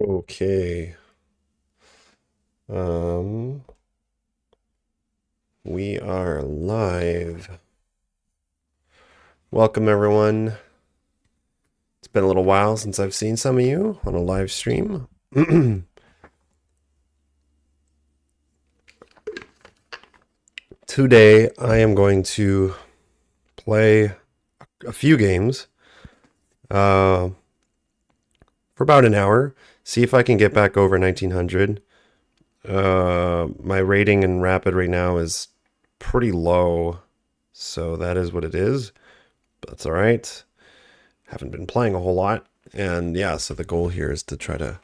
Okay. Um, we are live. Welcome, everyone. It's been a little while since I've seen some of you on a live stream. Today, I am going to play a few games for about an hour. See if I can get back over 1900. My rating in Rapid right now is pretty low, so that is what it is. But that's all right. Haven't been playing a whole lot, and yeah, so the goal here is to try to,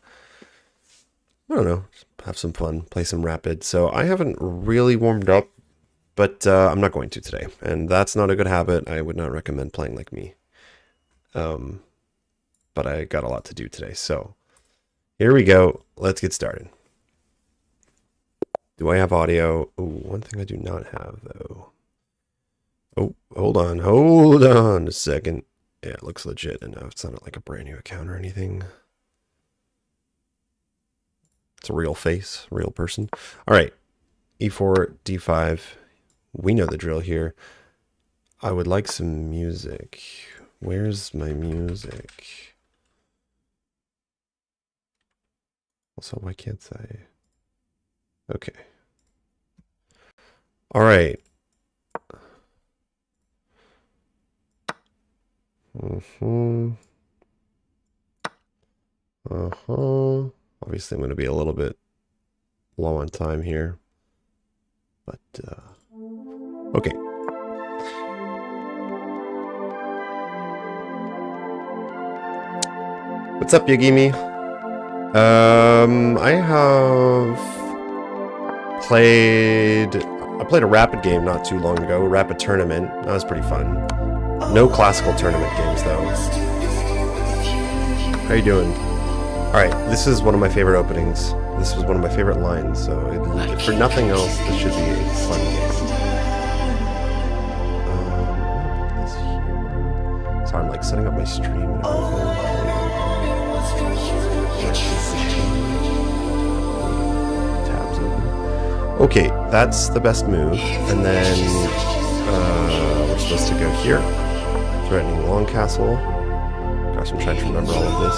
I don't know, have some fun, play some Rapid. So I haven't really warmed up, but I'm not going to today, and that's not a good habit. I would not recommend playing like me. But I got a lot to do today, so here we go. Let's get started. Do I have audio? Oh, one thing I do not have, though. Oh, hold on a second. Yeah, it looks legit enough. It's not like a brand new account or anything. It's a real face, real person. All right, E4, D5. We know the drill here. I would like some music. Where's my music? Also, why can't I? Okay. All right. Obviously, I'm going to be a little bit low on time here. But, okay. What's up, Yagimi? I have played a Rapid game not too long ago, Rapid Tournament. That was pretty fun. No classical tournament games, though. How you doing? Alright, this is one of my favorite openings. This was one of my favorite lines, so for nothing else, this should be a fun game. Sorry, I'm like setting up my stream and everything. Tabs open. Okay, that's the best move. And then we're supposed to go here. Threatening long castle. Gosh, I'm trying to remember all of this.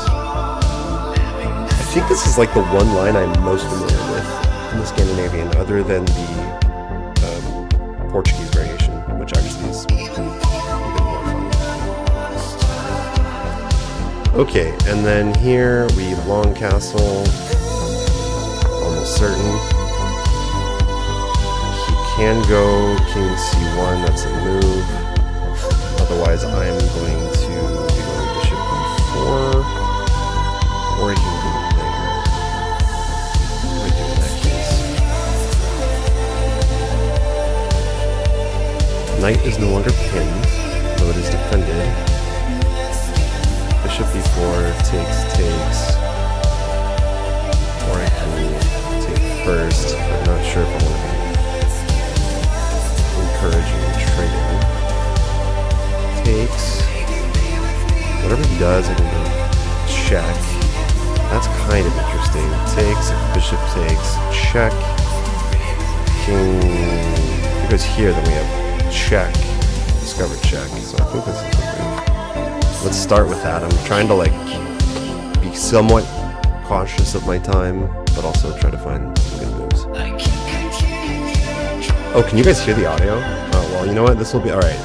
I think this is like the one line I'm most familiar with in the Scandinavian, other than the Portuguese variation, which actually is even more fun. Okay, and then here we long castle. Almost certain. He can go king c1, that's a move. Otherwise, I am going to be going bishop e4, or he can go there. What do I do in that case? Knight is no longer pinned, though it is defended. Bishop e4 takes. Or I can take first. I'm not sure if I want to be encouraging trading. Takes. Whatever he does, I can go check. That's kind of interesting. Takes, bishop takes, check. King. If it goes here, then we have check. Discover check. So I think this is the move. Let's start with that. I'm trying to like be somewhat cautious of my time, but also try to find some good moves. Oh, can you guys hear the audio? Oh, well, you know what? This will be alright.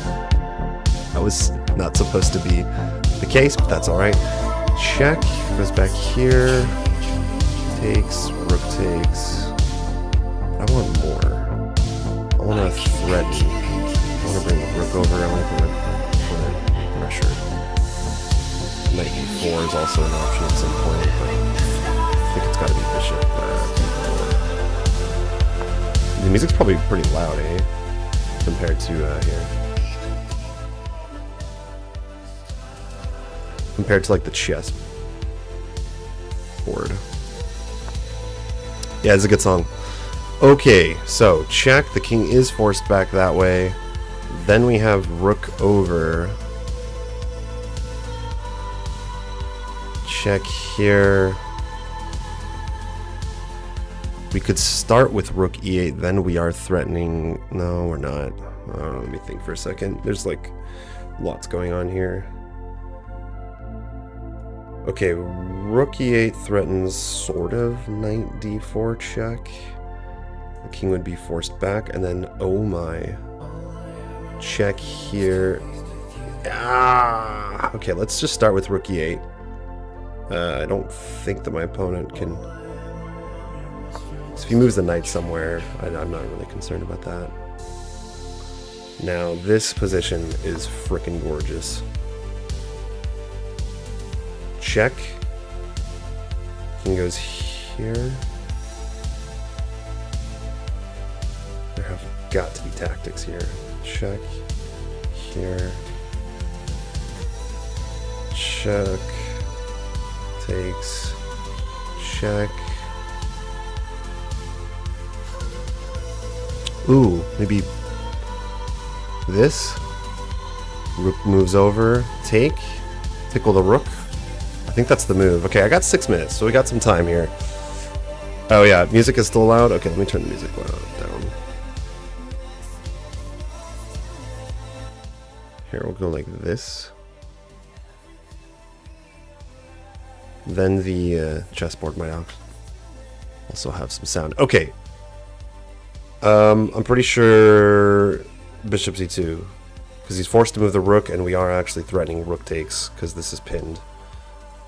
That was not supposed to be the case, but that's alright. Check. Goes back here. Takes. Rook takes. I want more. I want to threaten. I want to bring the rook over. I want to put pressure. Knight e4 is also an option at some point, but I think it's got to be bishop. The music's probably pretty loud, eh? Compared to here. Compared to like the chess board. Yeah, it's a good song. Okay, so check. The king is forced back that way. Then we have rook over. Check here. We could start with rook e8, then we are threatening... No, we're not. Let me think for a second. There's like lots going on here. Okay, rook e8 threatens sort of knight d4 check. The king would be forced back, and then oh my, check here. Ah! Okay, let's just start with rook e8. I don't think that my opponent can... So if he moves the knight somewhere, I'm not really concerned about that. Now, this position is frickin' gorgeous. Check. King goes here. There have got to be tactics here. Check. Here. Check. Takes. Check. Ooh, maybe this. Rook moves over. Take. Tickle the rook. I think that's the move. Okay, I got 6 minutes, so we got some time here. Oh yeah, music is still loud? Okay, let me turn the music down. Here, we'll go like this. Then the chessboard might also have some sound. Okay. I'm pretty sure bishop c2, because he's forced to move the rook, and we are actually threatening rook takes, because this is pinned.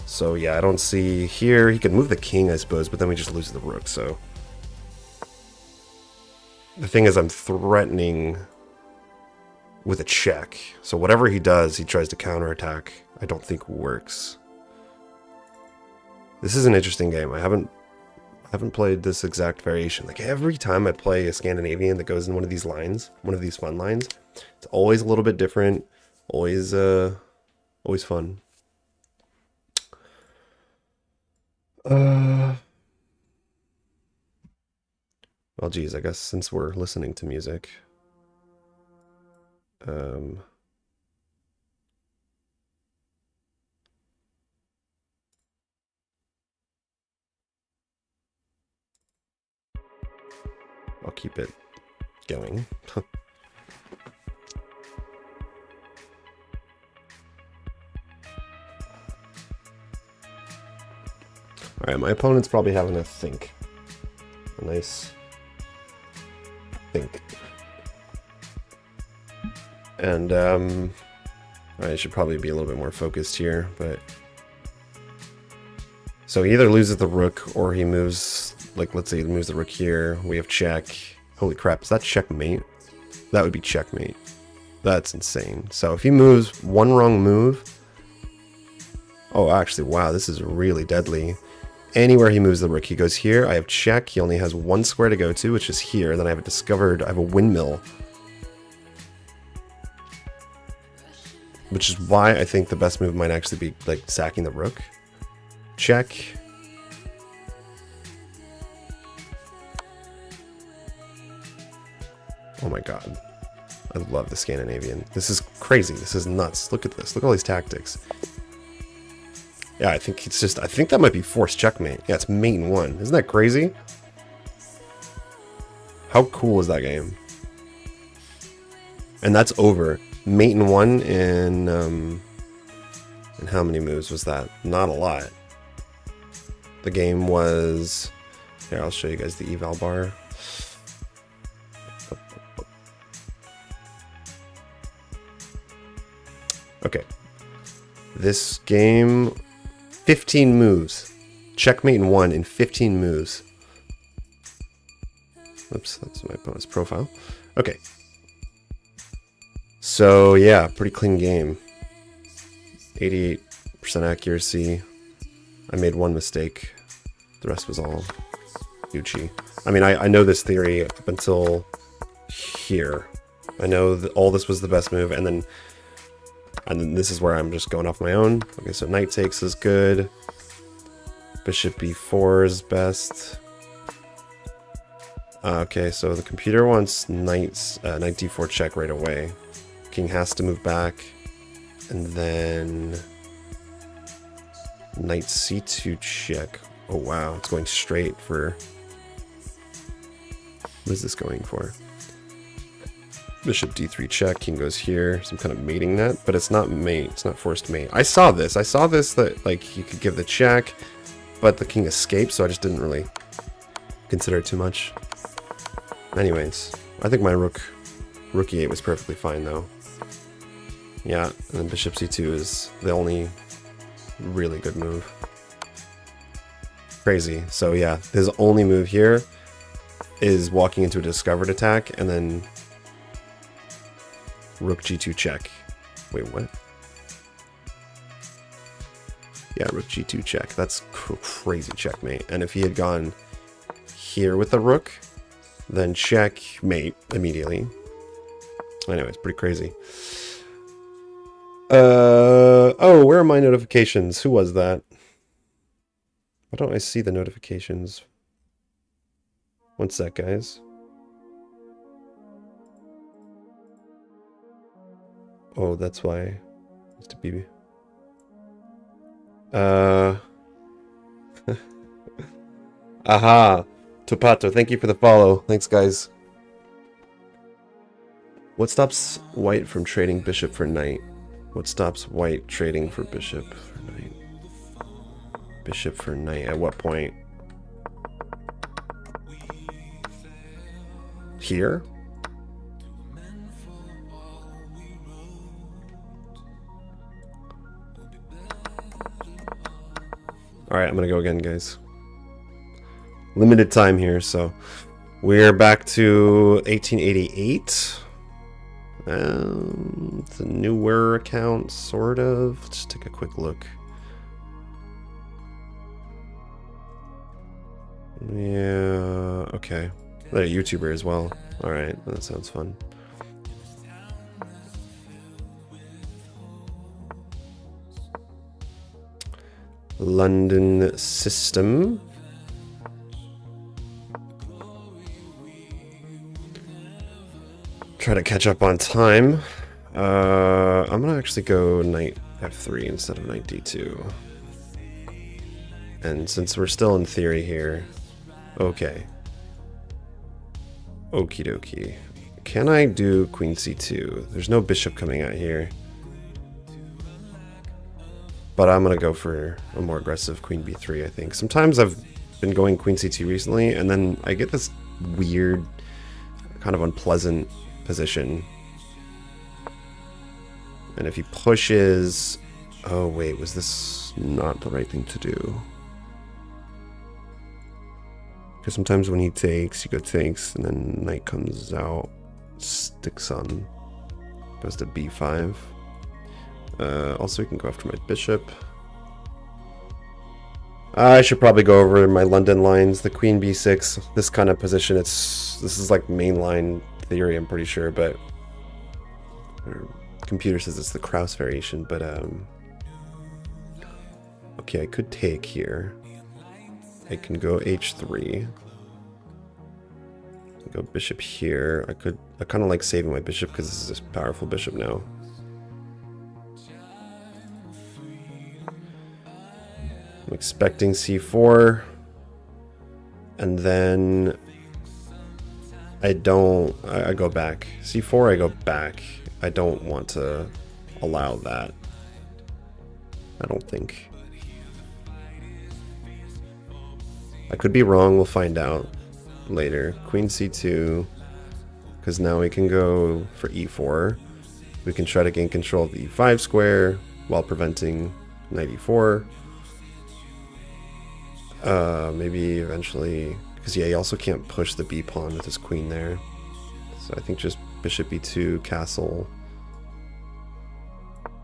So yeah, I don't see here. He could move the king, I suppose, but then we just lose the rook, so... The thing is, I'm threatening with a check. So whatever he does, he tries to counterattack. I don't think works. This is an interesting game. I haven't played this exact variation. Like every time I play a Scandinavian that goes in one of these lines, one of these fun lines, it's always a little bit different. Always fun. Well, geez, I guess since we're listening to music, I'll keep it going. Alright, my opponent's probably having a think. A nice think. And, I should probably be a little bit more focused here, but... So he either loses the rook, or he moves, like, let's say he moves the rook here. We have check. Holy crap, is that checkmate? That would be checkmate. That's insane. So if he moves one wrong move... Oh, actually, wow, this is really deadly. Anywhere he moves the rook, he goes here. I have check. He only has one square to go to, which is here. Then I have I have a windmill. Which is why I think the best move might actually be, like, sacking the rook. Check. Oh my god. I love the Scandinavian. This is crazy. This is nuts. Look at this. Look at all these tactics. Yeah, I think it's just... I think that might be forced checkmate. Yeah, it's mate in one. Isn't that crazy? How cool is that game? And that's over. Mate in one in... And how many moves was that? Not a lot. The game was... Here, I'll show you guys the eval bar. Okay. This game... 15 moves. Checkmate in one in 15 moves. Oops, that's my opponent's profile. Okay. So, yeah, pretty clean game. 88% accuracy. I made one mistake. The rest was all Gucci. I mean, I know this theory up until here. I know that all this was the best move, and then this is where I'm just going off my own. Okay, so knight takes is good. Bishop b4 is best. Okay, so the computer wants knight d4 check right away. King has to move back. And then knight c2 check. Oh wow, it's going straight for What is this going for? Bishop d3 check. King goes here. Some kind of mating net, but it's not mate. It's not forced mate. I saw this that like you could give the check, but the king escaped, so I just didn't really consider it too much. Anyways, I think my rook e8 was perfectly fine though. Yeah, and then bishop c2 is the only really good move. Crazy. So yeah, his only move here is walking into a discovered attack and then rook g2 check. Wait, what? Yeah, rook g2 check. That's crazy checkmate. And if he had gone here with the rook, then checkmate immediately. Anyways, pretty crazy. Oh, where are my notifications? Who was that? Why don't I see the notifications? One sec, guys. Oh, that's why. It's to be. Aha. Topato, thank you for the follow. Thanks, guys. What stops white from trading bishop for knight? What stops white trading for bishop for knight? Bishop for knight. At what point? Here? Alright, I'm gonna go again, guys. Limited time here, so we're back to 1888. It's a newer account, sort of. Let's just take a quick look. Yeah, okay. They're a YouTuber as well. Alright, that sounds fun. London system. Try to catch up on time. I'm gonna actually go knight f3 instead of knight d2. And since we're still in theory here, okay. Okie dokie. Can I do queen c2? There's no bishop coming out here. But I'm gonna go for a more aggressive queen b3, I think. Sometimes I've been going queen c2 recently, and then I get this weird, kind of unpleasant position. And if he pushes... Oh wait, was this not the right thing to do? Because sometimes when he takes, you go takes, and then knight comes out, sticks on, goes to b5. Also, we can go after my bishop. I should probably go over my London lines. The queen b6, this kind of position, this is like mainline theory, I'm pretty sure, but our computer says it's the Krauss variation, but okay, I could take here. I can go h3. Go bishop here. I kind of like saving my bishop because this is a powerful bishop now. I'm expecting c4, and then I go back. c4, I go back. I don't want to allow that. I don't think. I could be wrong, we'll find out later. Queen c2, because now we can go for e4. We can try to gain control of the e5 square while preventing knight e4. Maybe eventually, because yeah, he also can't push the b pawn with his queen there. So I think just bishop e2, castle.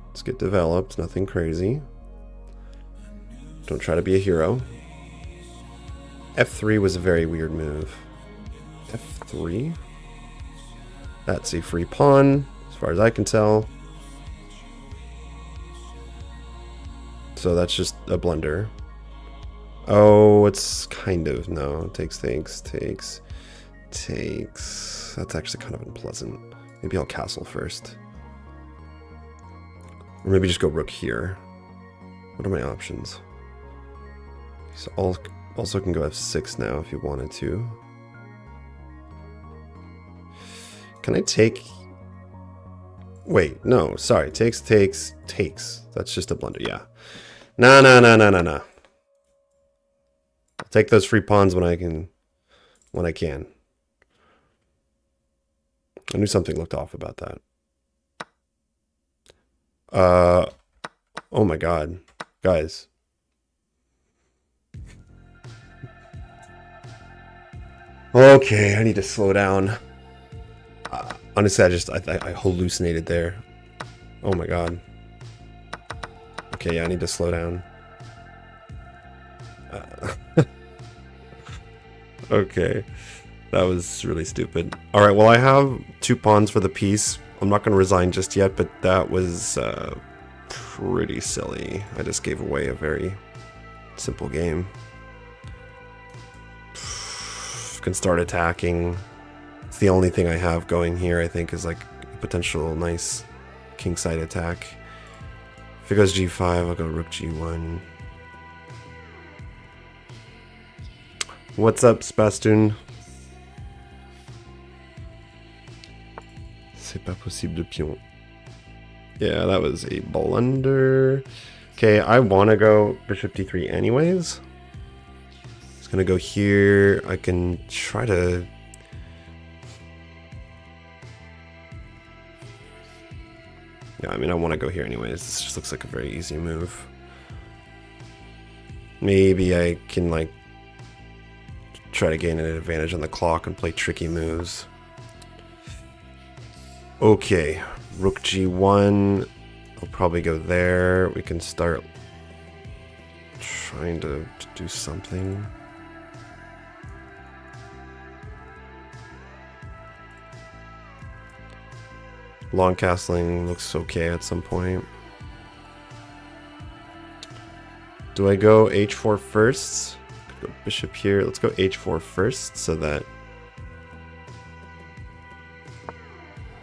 Let's get developed, nothing crazy. Don't try to be a hero. f3 was a very weird move. f3? That's a free pawn, as far as I can tell. So that's just a blunder. Oh, it's kind of, no, takes. That's actually kind of unpleasant. Maybe I'll castle first. Or maybe just go rook here. What are my options? So also can go f6 now if you wanted to. Can I take... Wait, no, sorry. Takes. That's just a blunder, yeah. No. I'll take those free pawns when I can. I knew something looked off about that. Oh my god. Guys. Okay, I need to slow down. Honestly, I hallucinated there. Oh my god. Okay, yeah, I need to slow down. Okay. That was really stupid. Alright, well I have 2 pawns for the piece. I'm not going to resign just yet, but that was pretty silly. I just gave away a very simple game. Can start attacking. It's the only thing I have going here, I think, is like a potential nice kingside attack. If it goes g5, I'll go rook g1. What's up, Spastoon? C'est pas possible de pion. Yeah, that was a blunder. Okay, I want to go bishop d3 anyways. It's gonna go here. I can try to... Yeah, I mean, I want to go here anyways. This just looks like a very easy move. Maybe I can, like, try to gain an advantage on the clock and play tricky moves. Okay, rook g1. I'll probably go there. We can start trying to do something. Long castling looks okay at some point. Do I go h4 first? Go bishop here. Let's go h4 first so that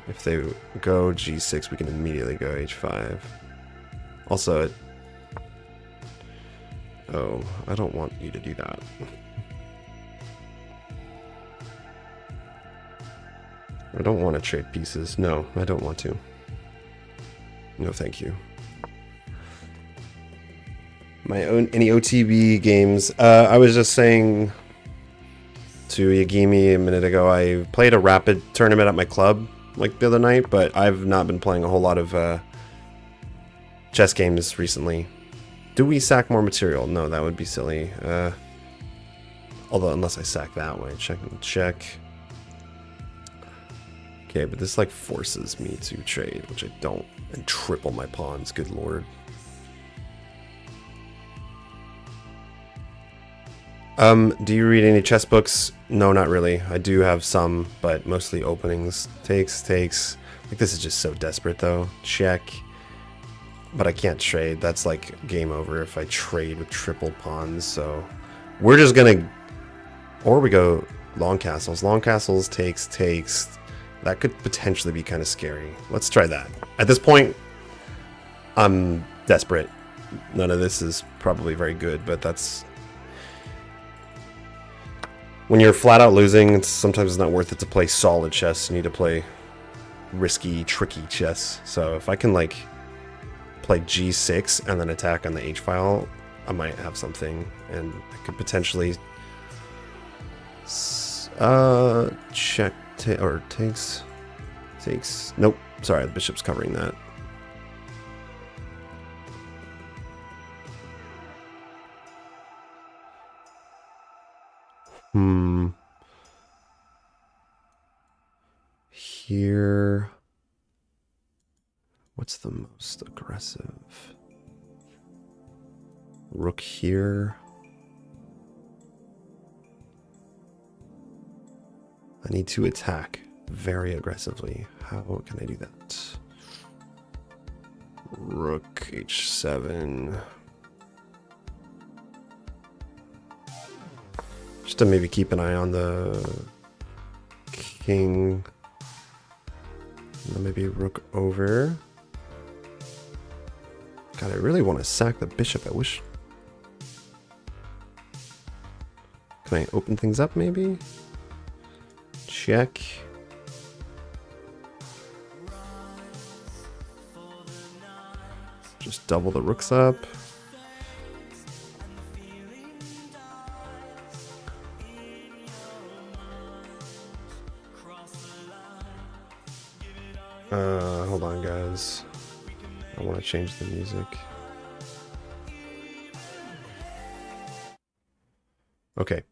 if they go g6, we can immediately go h5. Also, oh, I don't want you to do that. I don't want to trade pieces. No, I don't want to. No, thank you. Any OTB games? I was just saying to Yagimi a minute ago, I played a rapid tournament at my club like the other night, but I've not been playing a whole lot of chess games recently. Do we sack more material? No, that would be silly. Although, unless I sack that way. Check and check. Okay, but this like forces me to trade, which I don't, and triple my pawns, good lord. Do you read any chess books? No, not really. I do have some, but mostly openings. Takes. Like, this is just so desperate though. Check. But I can't trade. That's like game over if I trade with triple pawns, so we're just gonna, or we go long castles. Long castles takes. That could potentially be kind of scary. Let's try that. At this point, I'm desperate. None of this is probably very good, but that's... When you're flat out losing, sometimes it's not worth it to play solid chess. You need to play risky, tricky chess. So if I can, like, play g6 and then attack on the h-file, I might have something. And I could potentially... check... or takes. Nope. Sorry, the bishop's covering that. Here. What's the most aggressive? Rook here. I need to attack very aggressively. How can I do that? Rook h7. Just to maybe keep an eye on the king. And then maybe rook over. God, I really want to sack the bishop. I wish. Can I open things up maybe? Check. double the rooks up. Hold on, guys. I want to change the music. Okay.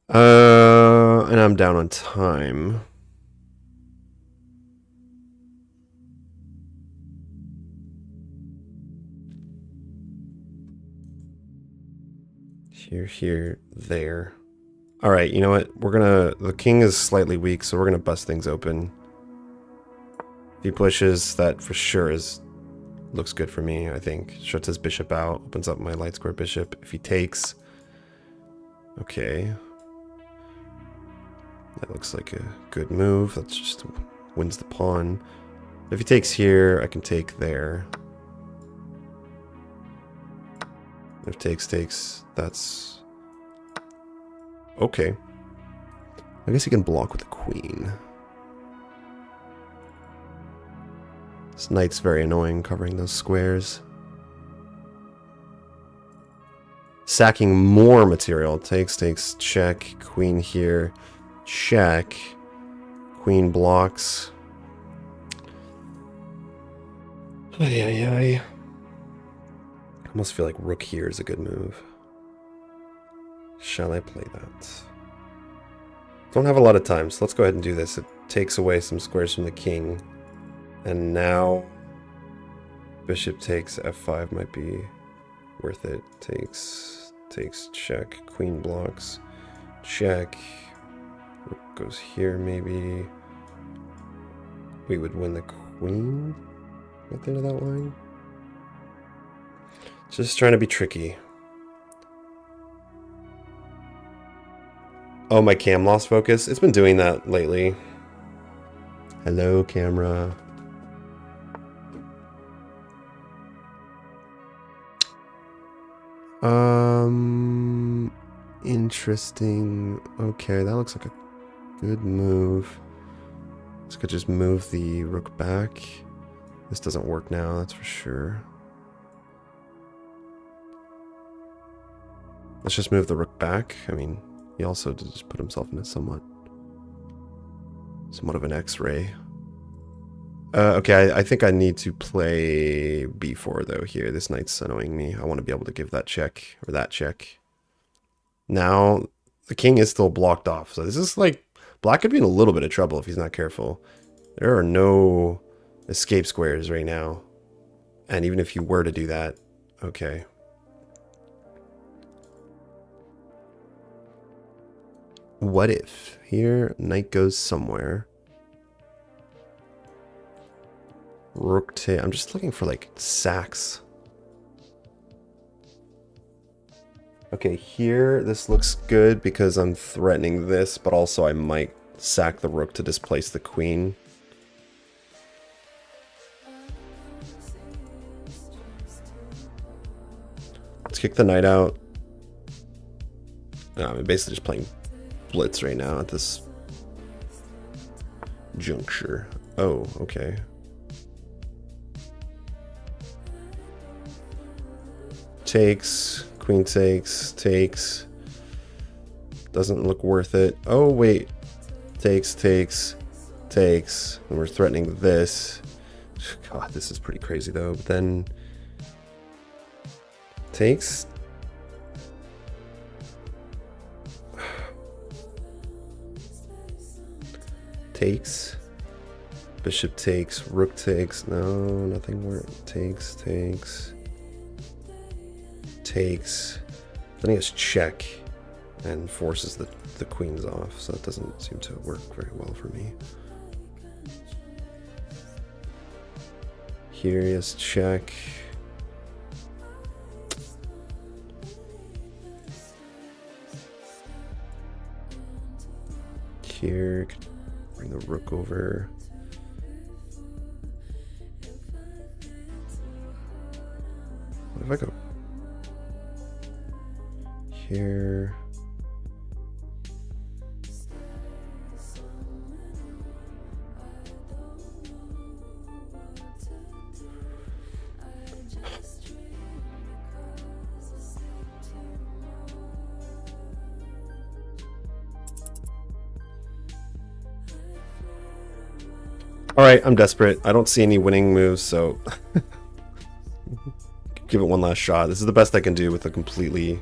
And I'm down on time. Here, there. All right, you know what? The king is slightly weak, so we're gonna bust things open. If he pushes, that for sure looks good for me, I think. Shuts his bishop out, opens up my light square bishop. If he takes, okay. That looks like a good move. That just wins the pawn. If he takes here, I can take there. If takes, that's okay. I guess he can block with the queen. This knight's very annoying, covering those squares. Sacking more material. Takes, check. Queen here. Check. Queen blocks. I almost feel like rook here is a good move. Shall I play that? Don't have a lot of time, so let's go ahead and do this. It takes away some squares from the king. And now bishop takes f5 might be worth it. Takes, check. Queen blocks. Check. Rook goes here maybe. We would win the queen at the end of that line. Just trying to be tricky. Oh, my cam lost focus. It's been doing that lately. Hello, camera. Interesting. Okay, that looks like a good move. This could just move the rook back. This doesn't work now, that's for sure. Let's just move the rook back. I mean, he also did just put himself in a somewhat of an X-ray. Okay, I think I need to play b4 though here. This knight's annoying me. I want to be able to give that check, or that check. Now, the king is still blocked off. So this is like, black could be in a little bit of trouble if he's not careful. There are no escape squares right now. And even if you were to do that, okay. What if here knight goes somewhere? Rook to, I'm just looking for like sacks. Okay, here this looks good because I'm threatening this, but also I might sack the rook to displace the queen. Let's kick the knight out. No, I'm basically just playing blitz right now at this juncture. Oh, okay. Takes, queen takes. Doesn't look worth it. Oh, wait. Takes. And we're threatening this. God, this is pretty crazy though. But then takes. Takes. Bishop takes. Rook takes. No, nothing worth. Takes. Then he has check and forces the queens off, so that doesn't seem to work very well for me. Here he has check. Here, bring the rook over. What if I go here? Alright, I'm desperate. I don't see any winning moves, so give it one last shot. This is the best I can do with a completely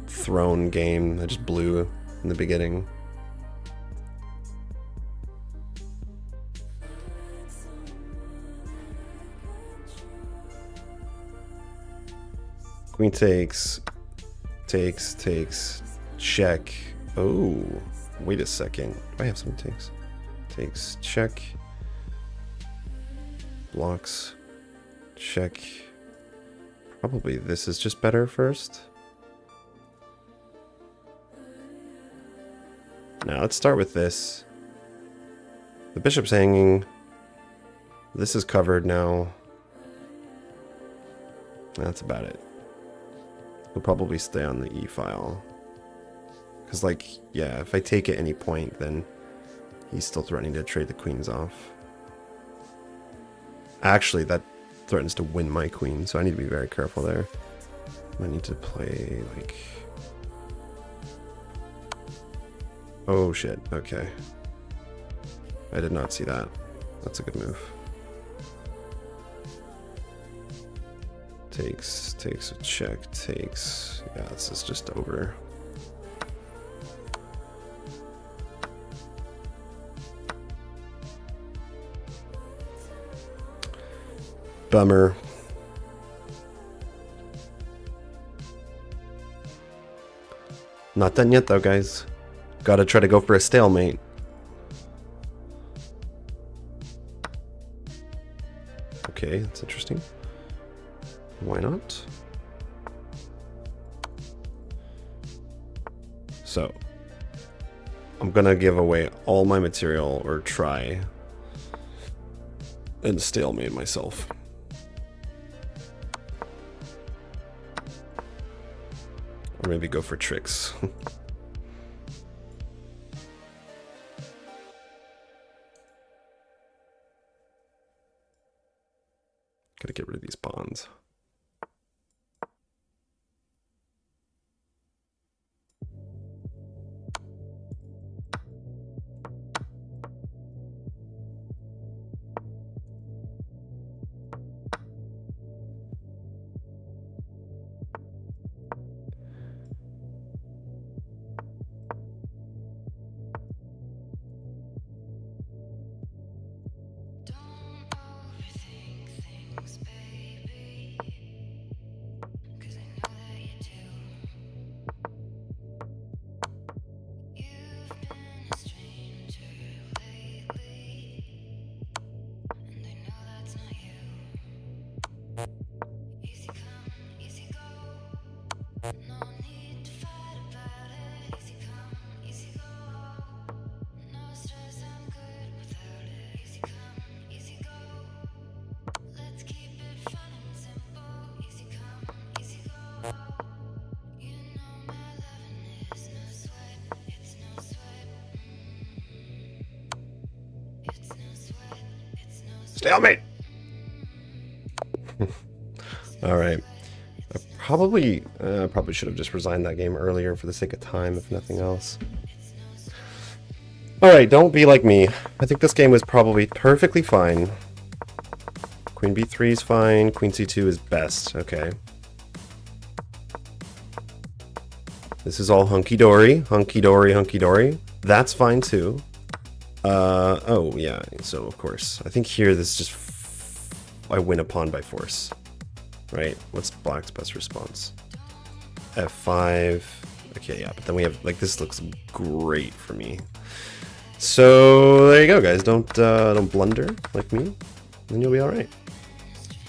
thrown game. I just blew in the beginning. Queen takes, check. Oh, wait a second. Do I have some takes? Takes, check. Blocks, check. Probably this is just better first. Now let's start with this. The bishop's hanging. This is covered now. That's about it. We'll probably stay on the E file. Because, like, yeah, if I take at any point, then he's still threatening to trade the queens off. Actually, that threatens to win my queen, so I need to be very careful there. I need to play, like... Oh, shit. Okay. I did not see that. That's a good move. Takes a check, takes... Yeah, this is just over. Bummer. Not done yet though, guys. Gotta try to go for a stalemate. Okay, that's interesting. Why not? So, I'm gonna give away all my material, or try, and stalemate myself. Or maybe go for tricks. Gotta get rid of these pawns. Stalemate! Alright. I probably should have just resigned that game earlier for the sake of time, if nothing else. Alright, don't be like me. I think this game was probably perfectly fine. Queen b3 is fine. Queen c2 is best. Okay. This is all hunky-dory. Hunky-dory, hunky-dory. That's fine too. Oh, yeah, so of course. I think here this is just... I win a pawn by force. Right? What's black's best response? F5. Okay, yeah, but then we have... Like, this looks great for me. So, there you go, guys. Don't blunder like me, and you'll be alright.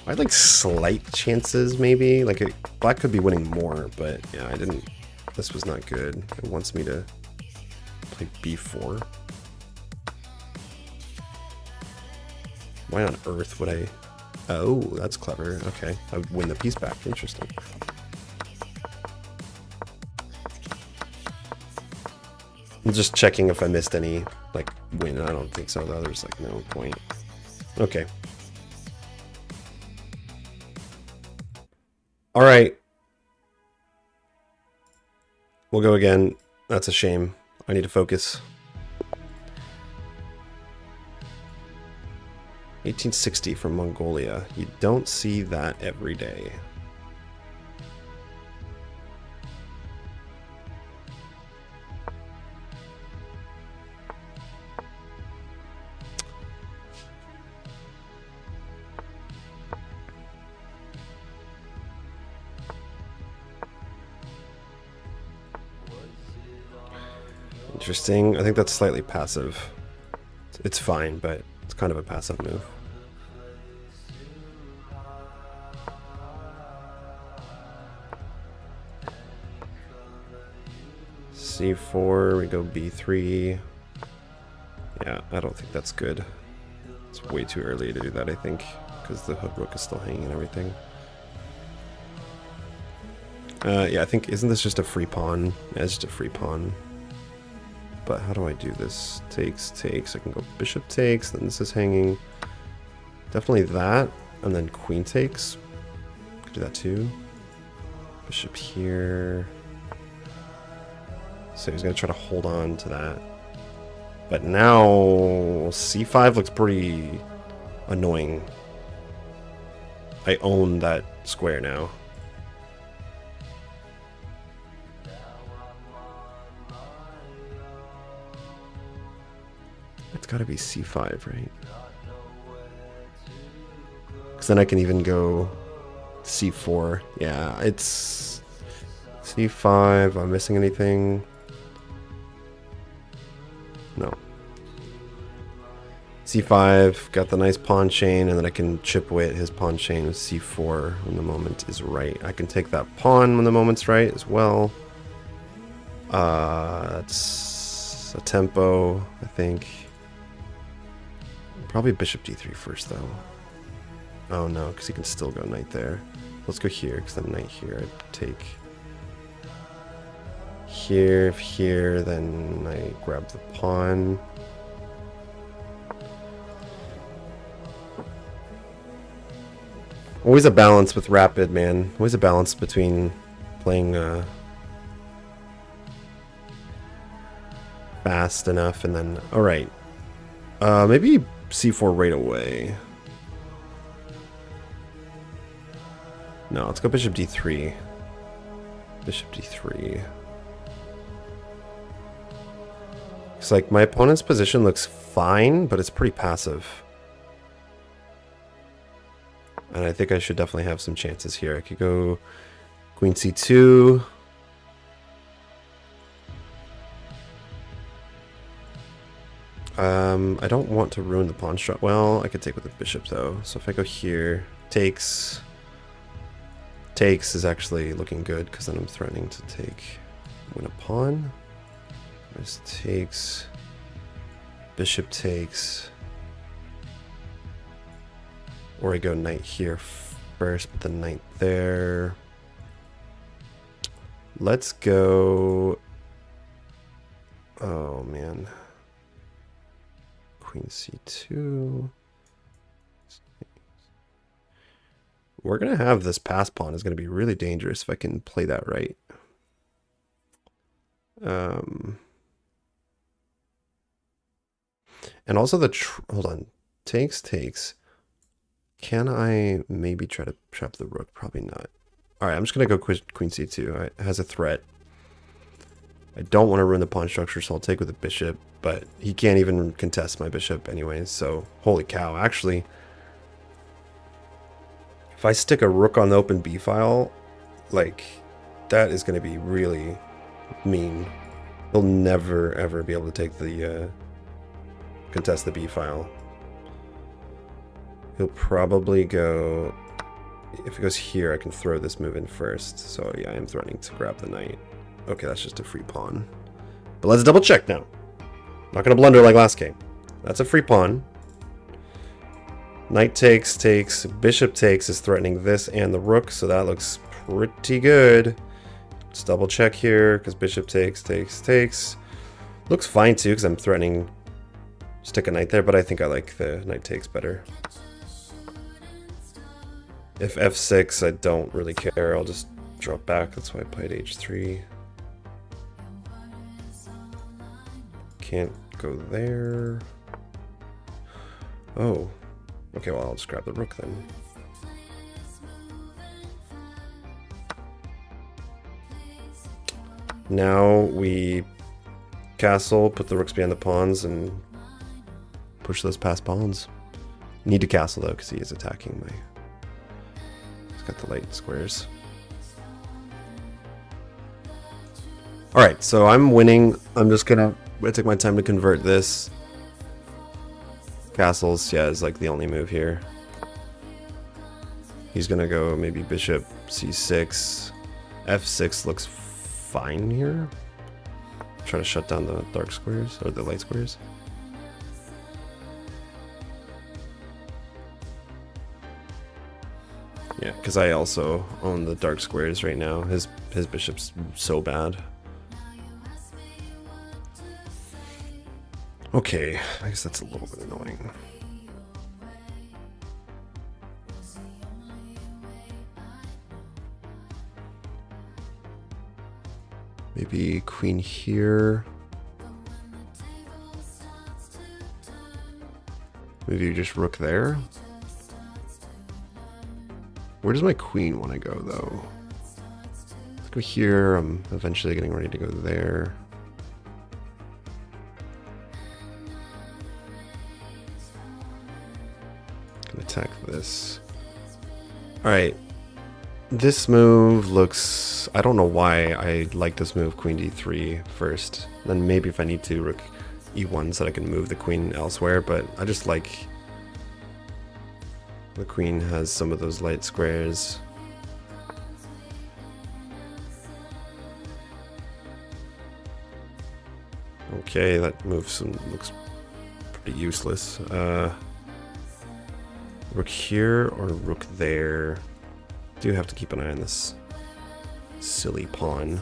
I had, like, slight chances, maybe. Like, black could be winning more, but, yeah, I didn't... This was not good. It wants me to play b4. Why on earth would I... Oh, that's clever. Okay, I would win the piece back. Interesting. I'm just checking if I missed any, like, win. I don't think so, though. There's, like, no point. Okay. Alright. We'll go again. That's a shame. I need to focus. 1860 from Mongolia. You don't see that every day. Interesting. I think that's slightly passive. It's fine, but it's kind of a passive move. C4, we go B3. Yeah, I don't think that's good. It's way too early to do that, I think, because the hook rook is still hanging and everything. Yeah, I think, isn't this just a free pawn? Yeah, it's just a free pawn. But how do I do this? Takes, takes. I can go bishop takes, then this is hanging. Definitely that, and then queen takes. Could do that too. Bishop here. So he's gonna try to hold on to that. But now c5 looks pretty annoying. I own that square now. It's gotta be c5, right? Because then I can even go c4. Yeah, it's c5. Am I missing anything? No. c5, got the nice pawn chain, and then I can chip away at his pawn chain with c4 when the moment is right. I can take that pawn when the moment's right as well. That's a tempo, I think. Probably bishop d3 first, though. Oh no, because he can still go knight there. Let's go here, because then knight here, I take here, then I grab the pawn. Always a balance with rapid, man. Always a balance between playing fast enough and then... Alright. Maybe c4 right away. No, let's go bishop d3. Bishop d3. It's like my opponent's position looks fine, but it's pretty passive. And I think I should definitely have some chances here. I could go queen c2. I don't want to ruin the pawn structure. Well, I could take with the bishop though. So if I go here, takes is actually looking good because then I'm threatening to win a pawn. This takes, bishop takes, or I go knight here first, but the knight there. Let's go. Oh man. Queen c2. We're gonna have this pass pawn is gonna be really dangerous if I can play that right. And also hold on, takes. Can I maybe try to trap the rook? Probably not. All right, I'm just gonna go queen c2. It has a threat. I don't want to ruin the pawn structure, so I'll take with the bishop. But he can't even contest my bishop anyway. So holy cow! Actually, if I stick a rook on the open b file, like that is gonna be really mean. He'll never ever be able to take the contest the b file. He'll probably go, if he goes here, I can throw this move in first. So yeah, I am threatening to grab the knight. Okay, that's just a free pawn. But let's double check now. Not gonna blunder like last game. That's a free pawn. Knight takes, bishop takes is threatening this and the rook, so that looks pretty good. Let's double check here, because bishop takes. Looks fine too, because I'm threatening stick a knight there, but I think I like the knight takes better. If f6, I don't really care. I'll just drop back. That's why I played h3. Can't go there. Oh. Okay, well, I'll just grab the rook then. Now we castle, put the rooks behind the pawns, and push those past pawns. Need to castle though, because he is attacking my... He's got the light squares. Alright, so I'm winning. I'm just gonna take my time to convert this. Castles, yeah, is like the only move here. He's gonna go maybe bishop c6. f6 looks fine here. Try to shut down the dark squares, or the light squares. Yeah, because I also own the dark squares right now. His bishop's so bad. Okay, I guess that's a little bit annoying. Maybe queen here. Maybe you just rook there. Where does my queen want to go, though? Let's go here. I'm eventually getting ready to go there. Gonna attack this. Alright. This move looks... I don't know why I like this move, queen d3 first. Then maybe if I need to, rook e1 so that I can move the queen elsewhere. But I just like... The queen has some of those light squares. Okay, that move looks pretty useless. Rook here or rook there. Do have to keep an eye on this silly pawn.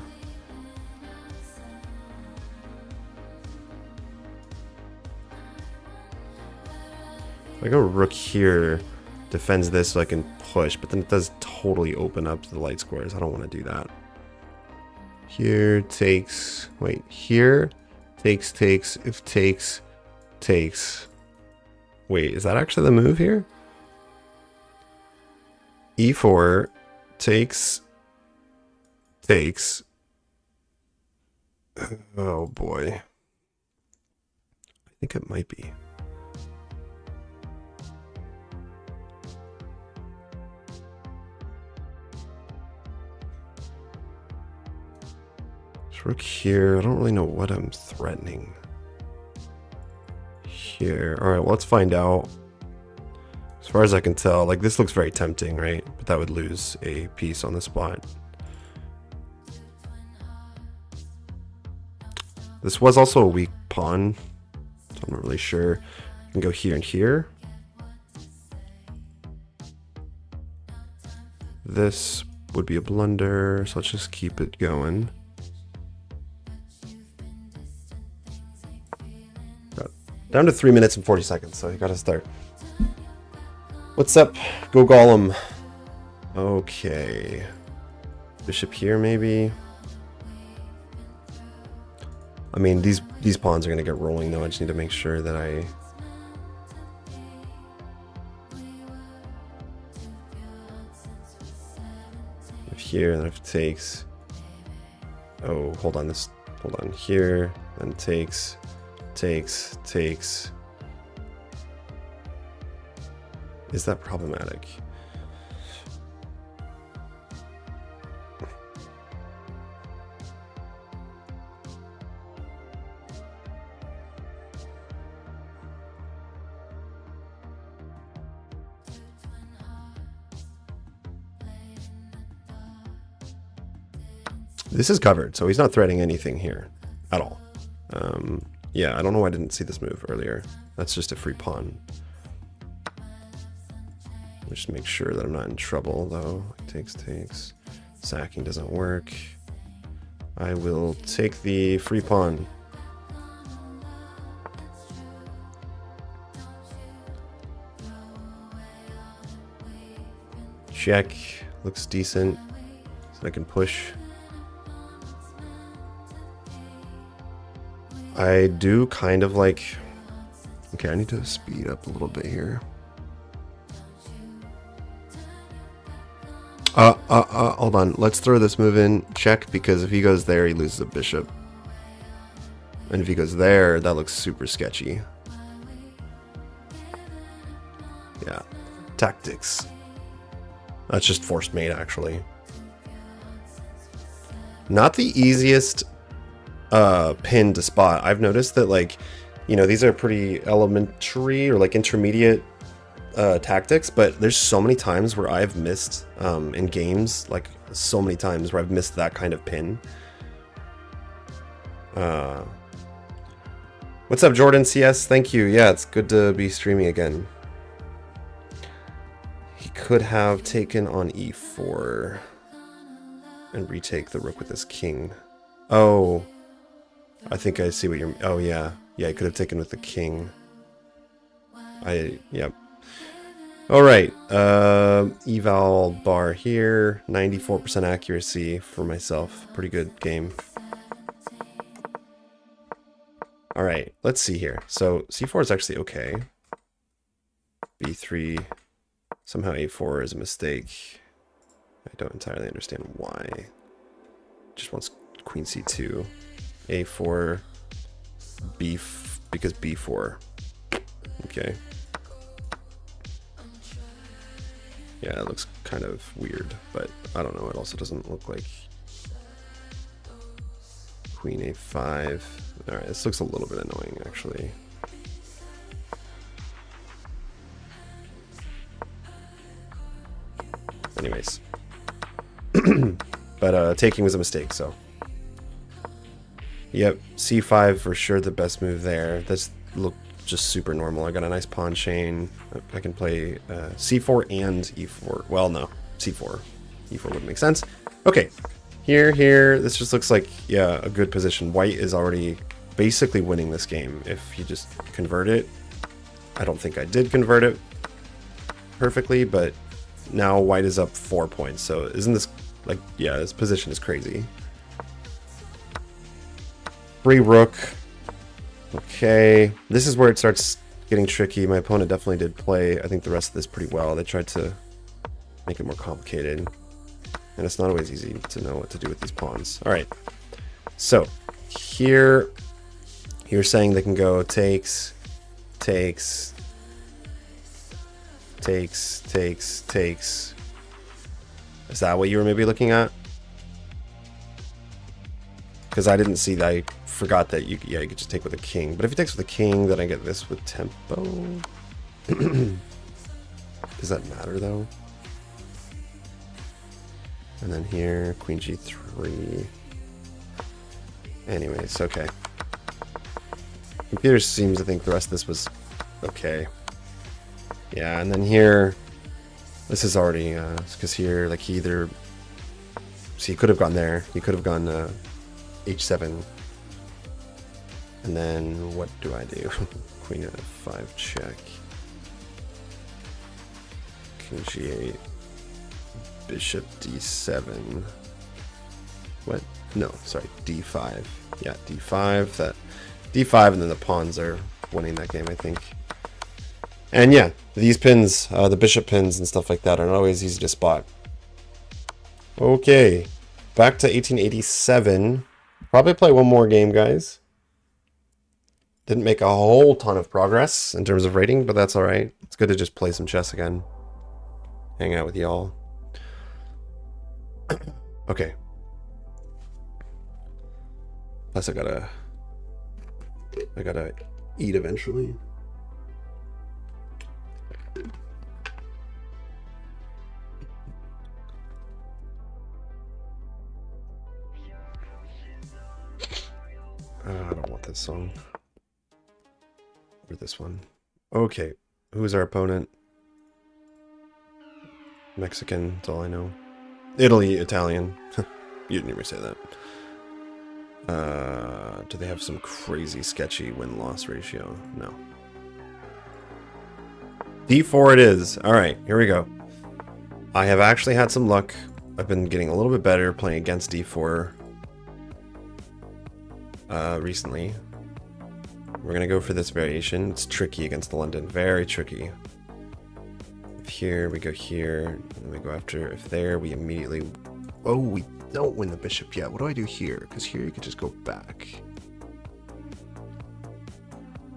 If I go rook here, defends this so I can push, but then it does totally open up the light squares. I don't want to do that. Here takes, wait, here takes, if takes, takes. Wait, is that actually the move here? E4 takes. Oh boy. I think it might be. Rook here. I don't really know what I'm threatening. Here. Alright, well, let's find out. As far as I can tell, like, this looks very tempting, right? But that would lose a piece on the spot. This was also a weak pawn, so I'm not really sure. I can go here and here. This would be a blunder, so let's just keep it going. Down to 3 minutes and 40 seconds, so you gotta start. What's up? Go Golem. Okay. Bishop here, maybe. I mean, these pawns are gonna get rolling, though. I just need to make sure that I... If here, and if it takes... Oh, hold on. Hold on. Here, and takes... Takes. Is that problematic? This is covered, so he's not threatening anything here at all. Yeah, I don't know why I didn't see this move earlier. That's just a free pawn. Just make sure that I'm not in trouble, though. Takes. Sacking doesn't work. I will take the free pawn. Check. Looks decent. So I can push. I do kind of like... Okay, I need to speed up a little bit here. Hold on. Let's throw this move in. Check, because if he goes there, he loses a bishop. And if he goes there, that looks super sketchy. Yeah. Tactics. That's just forced mate, actually. Not the easiest pin to spot. I've noticed that, like, you know, these are pretty elementary or like intermediate tactics, but there's so many times where I've missed in games, like so many times where I've missed that kind of pin. What's up, Jordan CS? Thank you. Yeah, it's good to be streaming again. He could have taken on e4 and retake the rook with his king. Oh, I think I see what you're... Oh, yeah. Yeah, he could have taken with the king. Yep. All right. Eval bar here. 94% accuracy for myself. Pretty good game. All right. Let's see here. So c4 is actually okay. b3. Somehow a4 is a mistake. I don't entirely understand why. Just wants queen c2. a4. Because b4. Okay. Yeah, it looks kind of weird, but I don't know. It also doesn't look like queen a5. All right, this looks a little bit annoying, actually. Anyways. But taking was a mistake, so. Yep, c5 for sure the best move there. This looked just super normal. I got a nice pawn chain. I can play c4 and e4. Well, no, c4. e4 wouldn't make sense. Okay, here, this just looks like, yeah, a good position. White is already basically winning this game if you just convert it. I don't think I did convert it perfectly, but now white is up 4 points. So isn't this, like, yeah, this position is crazy. Free rook. Okay, this is where it starts getting tricky. My opponent definitely did play, I think, the rest of this pretty well. They tried to make it more complicated, and it's not always easy to know what to do with these pawns. All right, so here you're saying they can go takes. Is that what you were maybe looking at? Because I didn't see that. I forgot that you could just take with a king. But if he takes with a king, then I get this with tempo. Does that matter though? And then here, queen g3. Anyways, okay. Computer seems to think the rest of this was okay. Yeah, and then here, this is already, because here, like, he either, see, he could have gone there. He could have gone h7. And then what do I do? Queen f5 check. King g8. Bishop d7. What? No, sorry, d5. Yeah, d5. That d5, and then the pawns are winning that game, I think. And yeah, these pins, the bishop pins and stuff like that, are not always easy to spot. Okay, back to 1887. Probably play one more game, guys. Didn't make a whole ton of progress in terms of rating, but that's alright. It's good to just play some chess again. Hang out with y'all. Okay. Plus I gotta eat eventually. I don't want this song. Or this one. Okay. Who's our opponent? Mexican, that's all I know. Italy, Italian. You didn't even say that. Do they have some crazy sketchy win-loss ratio? No. D4 it is. Alright, here we go. I have actually had some luck. I've been getting a little bit better playing against D4 recently. We're gonna go for this variation. It's tricky against the London. Very tricky. here, we go here, and then we go after. If there, we immediately... Oh, we don't win the bishop yet. What do I do here? Because here you could just go back.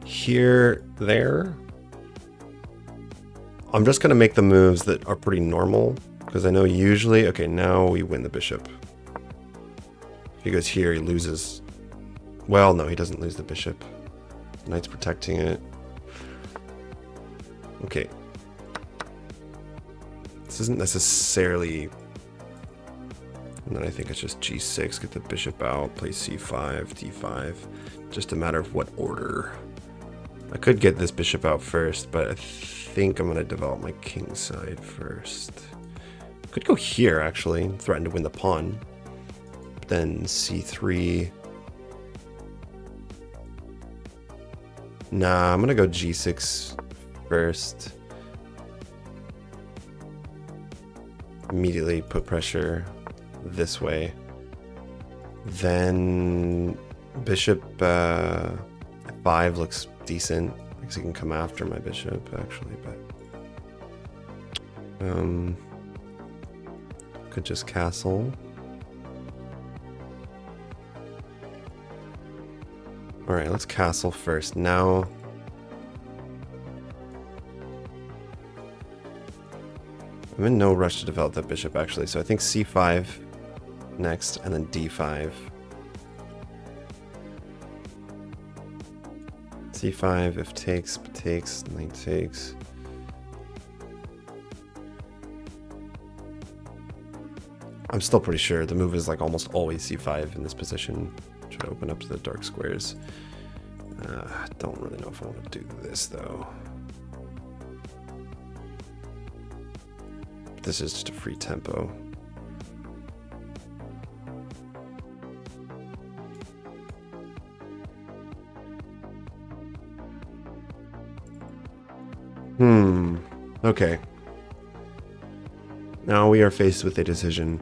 Here, there. I'm just going to make the moves that are pretty normal, because I know usually... Okay, now we win the bishop. If he goes here, he loses. Well, no, he doesn't lose the bishop. The knight's protecting it. Okay. This isn't necessarily... And then I think it's just g6, get the bishop out, play c5, d5. Just a matter of what order. I could get this bishop out first, but I think I'm going to develop my king side first. Could go here, actually, threaten to win the pawn. But then c3. Nah, I'm going to go g6 first. Immediately put pressure this way. Then bishop 5 looks decent because he can come after my bishop actually, but could just castle. All right, let's castle first. Now I'm in no rush to develop that bishop actually, so I think c5 next and then d5. c5, if takes, knight takes. I'm still pretty sure the move is like almost always c5 in this position. Try to open up to the dark squares. I don't really know if I want to do this though. This is just a free tempo. Okay. Now we are faced with a decision.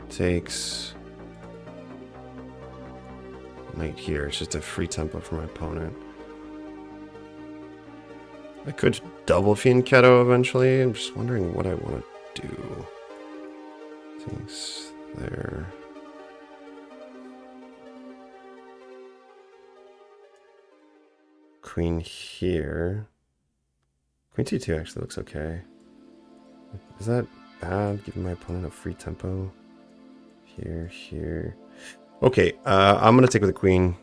Takes knight here. It's just a free tempo for my opponent. I could double fianchetto eventually. I'm just wondering what I want to do. Takes there. Queen here. Queen c2 actually looks okay. Is that bad, giving my opponent a free tempo? Here. Okay, I'm going to take with the queen.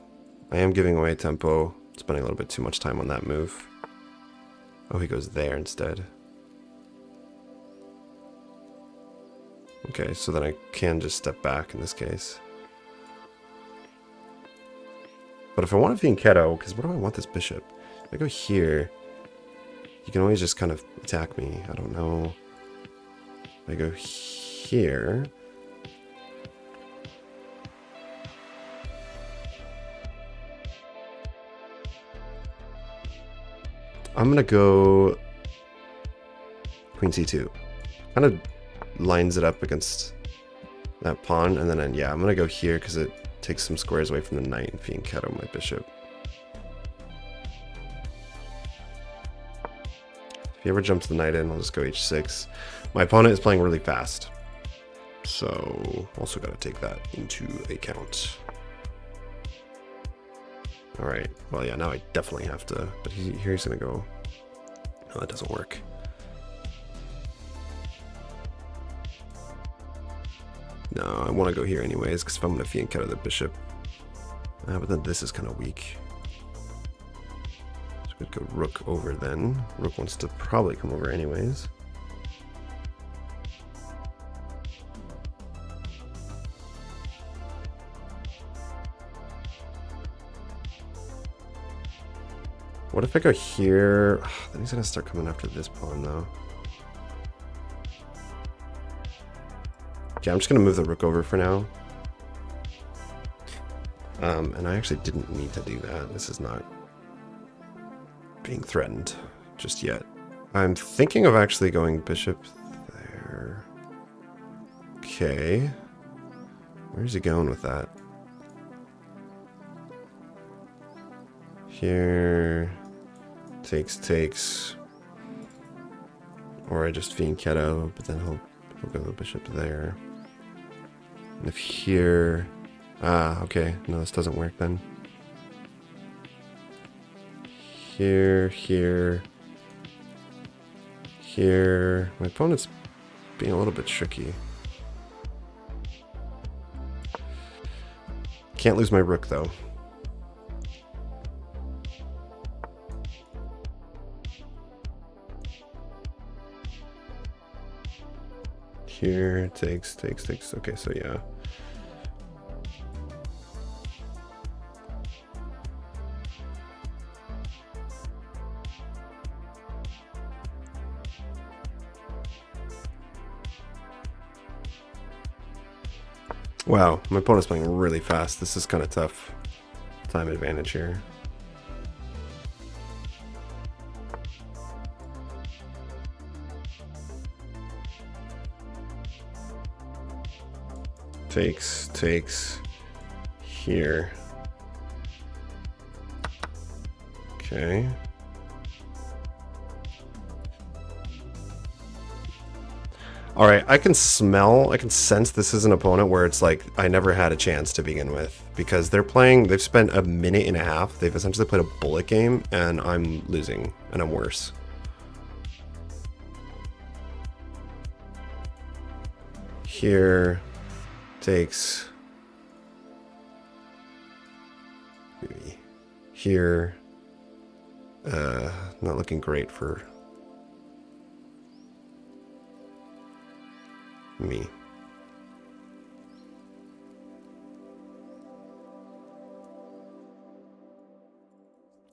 I am giving away tempo. Spending a little bit too much time on that move. Oh, he goes there instead. Okay, so then I can just step back in this case. But if I want to fianchetto, because what do I want this bishop? If I go here, you can always just kind of attack me. I don't know. If I go here... I'm going to go Queen c2. Kind of lines it up against that pawn. And then, yeah, I'm going to go here because it takes some squares away from the knight and fianchetto my bishop. If he ever jumps the knight in, I'll just go h6. My opponent is playing really fast. So, also got to take that into account. Alright, well yeah, now I definitely have to, but here he's going to go. No, that doesn't work. No, I want to go here anyways, because if I'm going to fianchetto the bishop. But then this is kind of weak. So we could go rook over then. Rook wants to probably come over anyways. What if I go here? Then he's going to start coming after this pawn, though. Okay, I'm just going to move the rook over for now. And I actually didn't need to do that. This is not being threatened just yet. I'm thinking of actually going bishop there. Okay. Where's he going with that? Here. Takes. Or I just fianchetto, but then he'll go the bishop there. And if here... Ah, okay. No, this doesn't work then. Here. My opponent's being a little bit tricky. Can't lose my rook, though. Here, takes. Okay, so yeah. Wow, my opponent's playing really fast. This is kind of tough. Time advantage here. Takes. Here. Okay. Alright, I can sense this is an opponent where it's like, I never had a chance to begin with. Because they've spent a minute and a half, they've essentially played a bullet game, and I'm losing, and I'm worse. Here, takes. Maybe. Here, not looking great for me.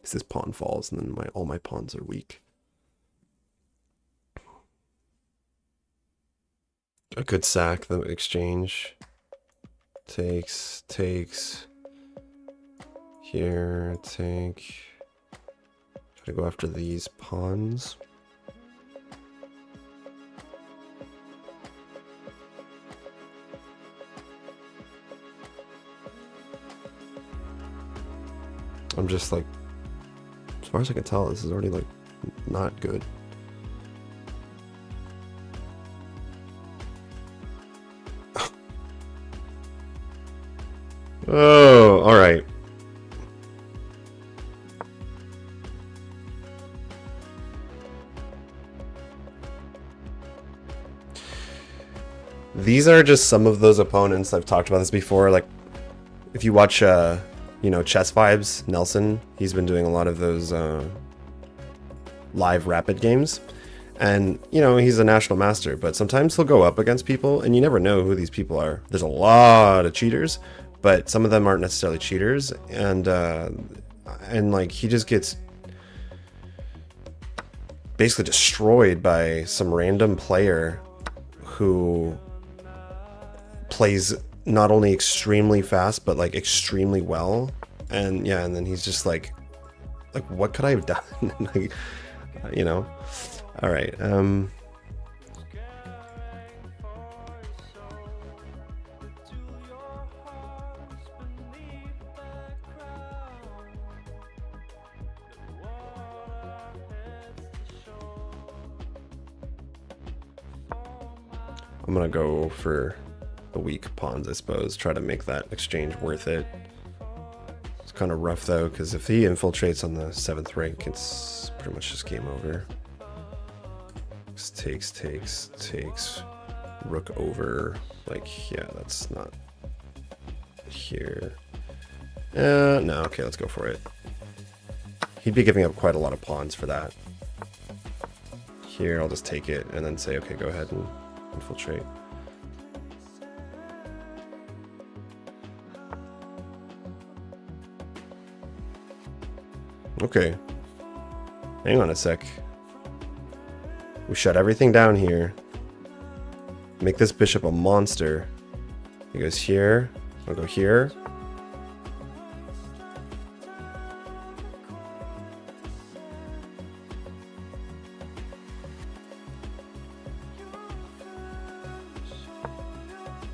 This pawn falls, and then all my pawns are weak. A good sack, the exchange. Takes. Here, take. Try to go after these pawns. I'm just like, as far as I can tell, this is already like not good. Oh, all right. These are just some of those opponents. I've talked about this before. Like, if you watch, you know, Chess Vibes, Nelson, he's been doing a lot of those live rapid games. And, you know, he's a national master, but sometimes he'll go up against people, and you never know who these people are. There's a lot of cheaters, but some of them aren't necessarily cheaters. And like, he just gets basically destroyed by some random player who plays not only extremely fast, but like extremely well. And yeah, and then he's just like what could I have done? Like, you know. All right. I'm gonna go for the weak pawns, I suppose. Try to make that exchange worth it. It's kind of rough though, because if he infiltrates on the 7th rank, it's pretty much just game over. Takes. Rook over. Like, yeah, that's not here. No, okay, let's go for it. He'd be giving up quite a lot of pawns for that. Here, I'll just take it and then say, okay, go ahead and infiltrate. Okay. Hang on a sec. We shut everything down here. Make this bishop a monster. He goes here. I'll go here.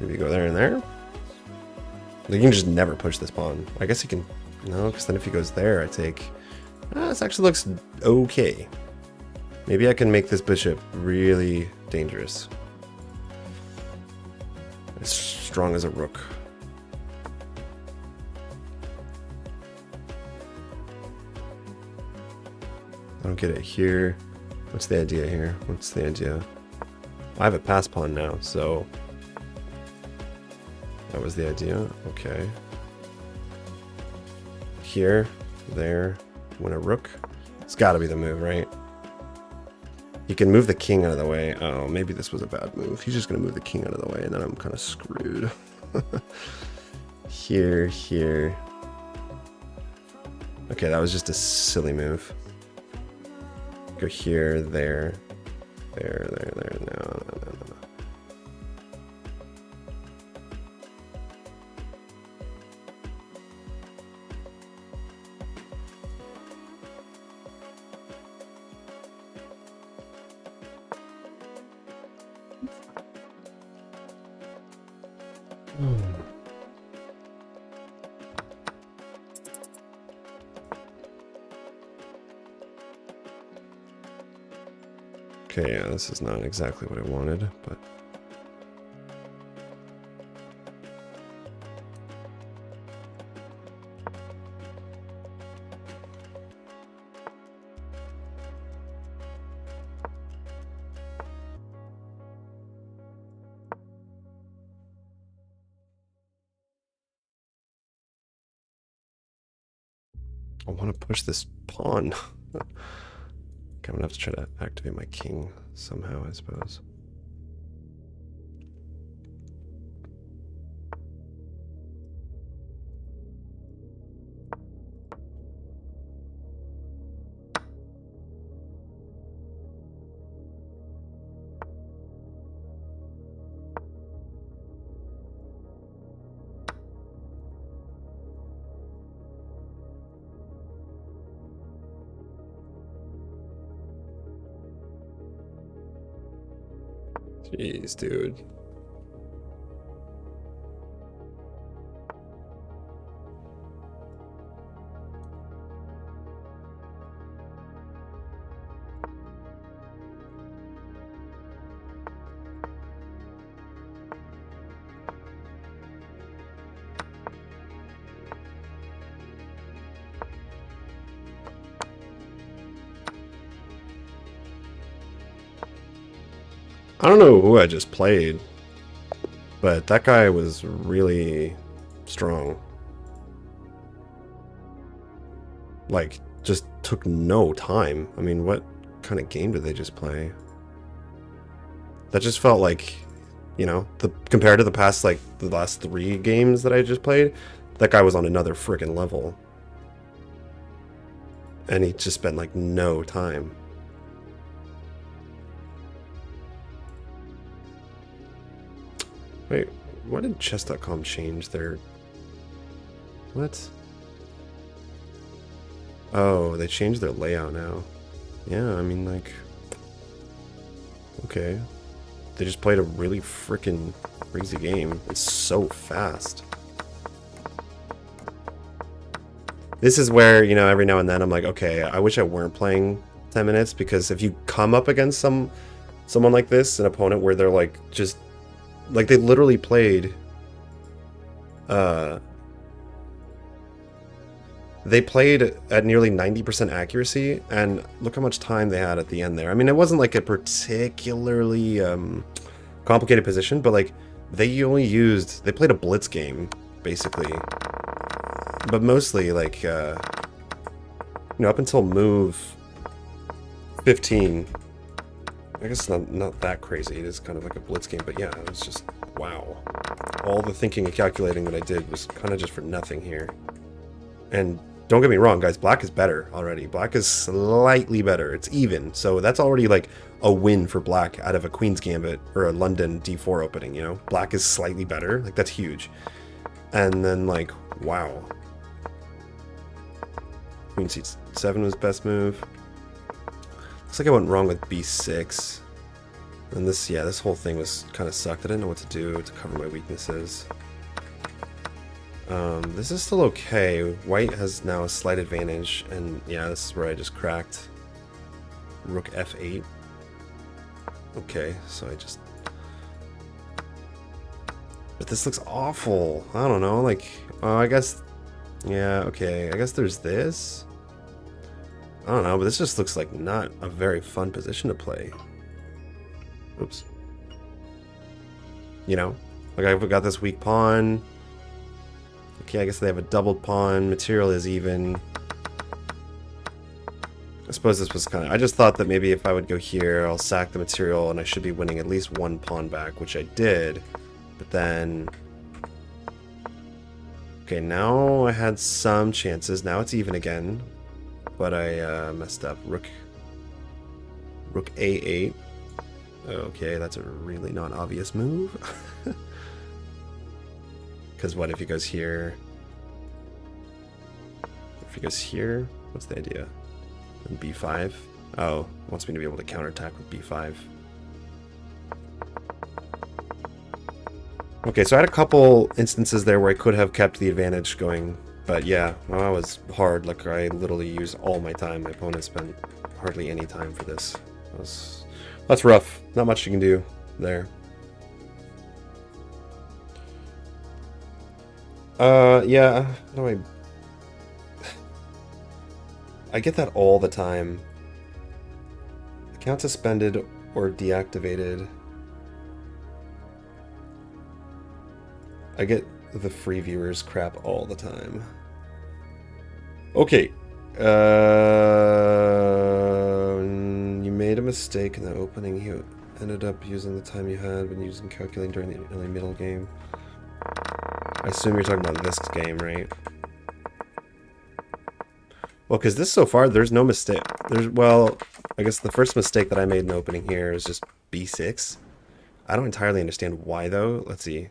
Maybe go there and there. You can just never push this pawn. I guess he can... No, because then if he goes there, I take... This actually looks okay. Maybe I can make this bishop really dangerous. As strong as a rook. I don't get it here. What's the idea here? What's the idea? I have a pass pawn now, so that was the idea. Okay. Here, there, win a rook. It's got to be the move, right? You can move the king out of the way. Oh, maybe this was a bad move. He's just going to move the king out of the way, and then I'm kind of screwed. Here, here. Okay, that was just a silly move. Go here, there, there, there, there. No. Okay, yeah, this is not exactly what I wanted, but... I want to push this pawn. Okay, I'm gonna have to try to activate my king somehow, I suppose. Jeez, dude. I don't know who I just played, but that guy was really strong. Like, just took no time. I mean, what kind of game did they just play? That just felt like, you know, compared to the past, like, the last 3 games that I just played, that guy was on another freaking level. And he just spent, like, no time. Wait, why did chess.com change their... What? Oh, they changed their layout now. Yeah, I mean, like... Okay. They just played a really freaking crazy game. It's so fast. This is where, you know, every now and then I'm like, okay, I wish I weren't playing 10 minutes, because if you come up against someone like this, an opponent where they're like, just... Like, they literally played, they played at nearly 90% accuracy, and look how much time they had at the end there. I mean, it wasn't like a particularly complicated position, but like, they played a blitz game, basically. But mostly, like, you know, up until move 15... I guess it's not that crazy. It is kind of like a blitz game, but yeah, it was just, wow. All the thinking and calculating that I did was kind of just for nothing here. And don't get me wrong, guys, black is better already. Black is slightly better. It's even. So that's already like a win for black out of a Queen's Gambit or a London D4 opening, you know? Black is slightly better. Like, that's huge. And then, like, wow. Queen C7 was best move. Looks like I went wrong with b6. And this, yeah, this whole thing was kind of sucked. I didn't know what to do to cover my weaknesses. This is still okay. White has now a slight advantage, and yeah, this is where I just cracked. Rook f8. Okay, so I just... But this looks awful. I don't know, like... I guess... Yeah, okay, I guess there's this. I don't know, but this just looks like not a very fun position to play. Oops. You know? Like, I've got this weak pawn. Okay, I guess they have a doubled pawn. Material is even. I suppose this was kind of... I just thought that maybe if I would go here, I'll sack the material and I should be winning at least one pawn back, which I did. But then... Okay, now I had some chances. Now it's even again. But I messed up. Rook a8. Okay, that's a really not obvious move. Because what if he goes here? If he goes here, what's the idea? And b5? Oh, wants me to be able to counterattack with b5. Okay, so I had a couple instances there where I could have kept the advantage going. But yeah, well, that was hard. Like, I literally used all my time. My opponent spent hardly any time for this. That's rough. Not much you can do there. Yeah, no, I get that all the time. Account suspended or deactivated. I get the free viewers crap all the time. Okay. You made a mistake in the opening. You ended up using the time you had been using calculating during the early middle game. I assume you're talking about this game, right? Well, because this so far, there's no mistake. Well, I guess the first mistake that I made in the opening here is just b6. I don't entirely understand why, though. Let's see.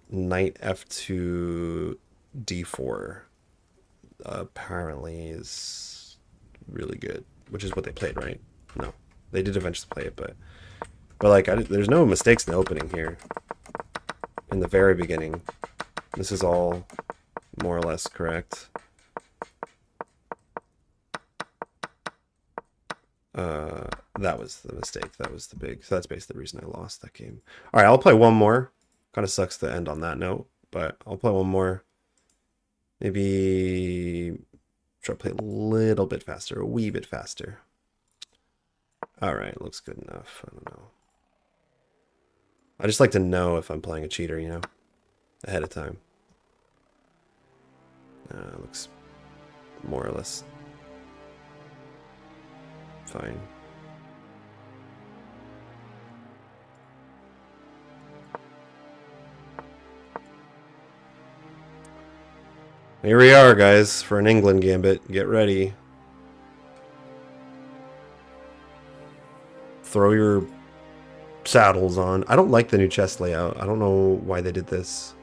Knight f2 d4 apparently is really good, which is what they played, right? No, they did eventually play it, but like, there's no mistakes in the opening here. In the very beginning, this is all more or less correct. That was the mistake. That was the big. So that's basically the reason I lost that game. All right, I'll play one more. Kind of sucks to end on that note, but I'll play one more. Maybe try to play a little bit faster, a wee bit faster. All right, looks good enough. I don't know. I just like to know if I'm playing a cheater, you know, ahead of time. Looks more or less fine. Here we are, guys, for an England gambit. Get ready. Throw your saddles on. I don't like the new chess layout. I don't know why they did this.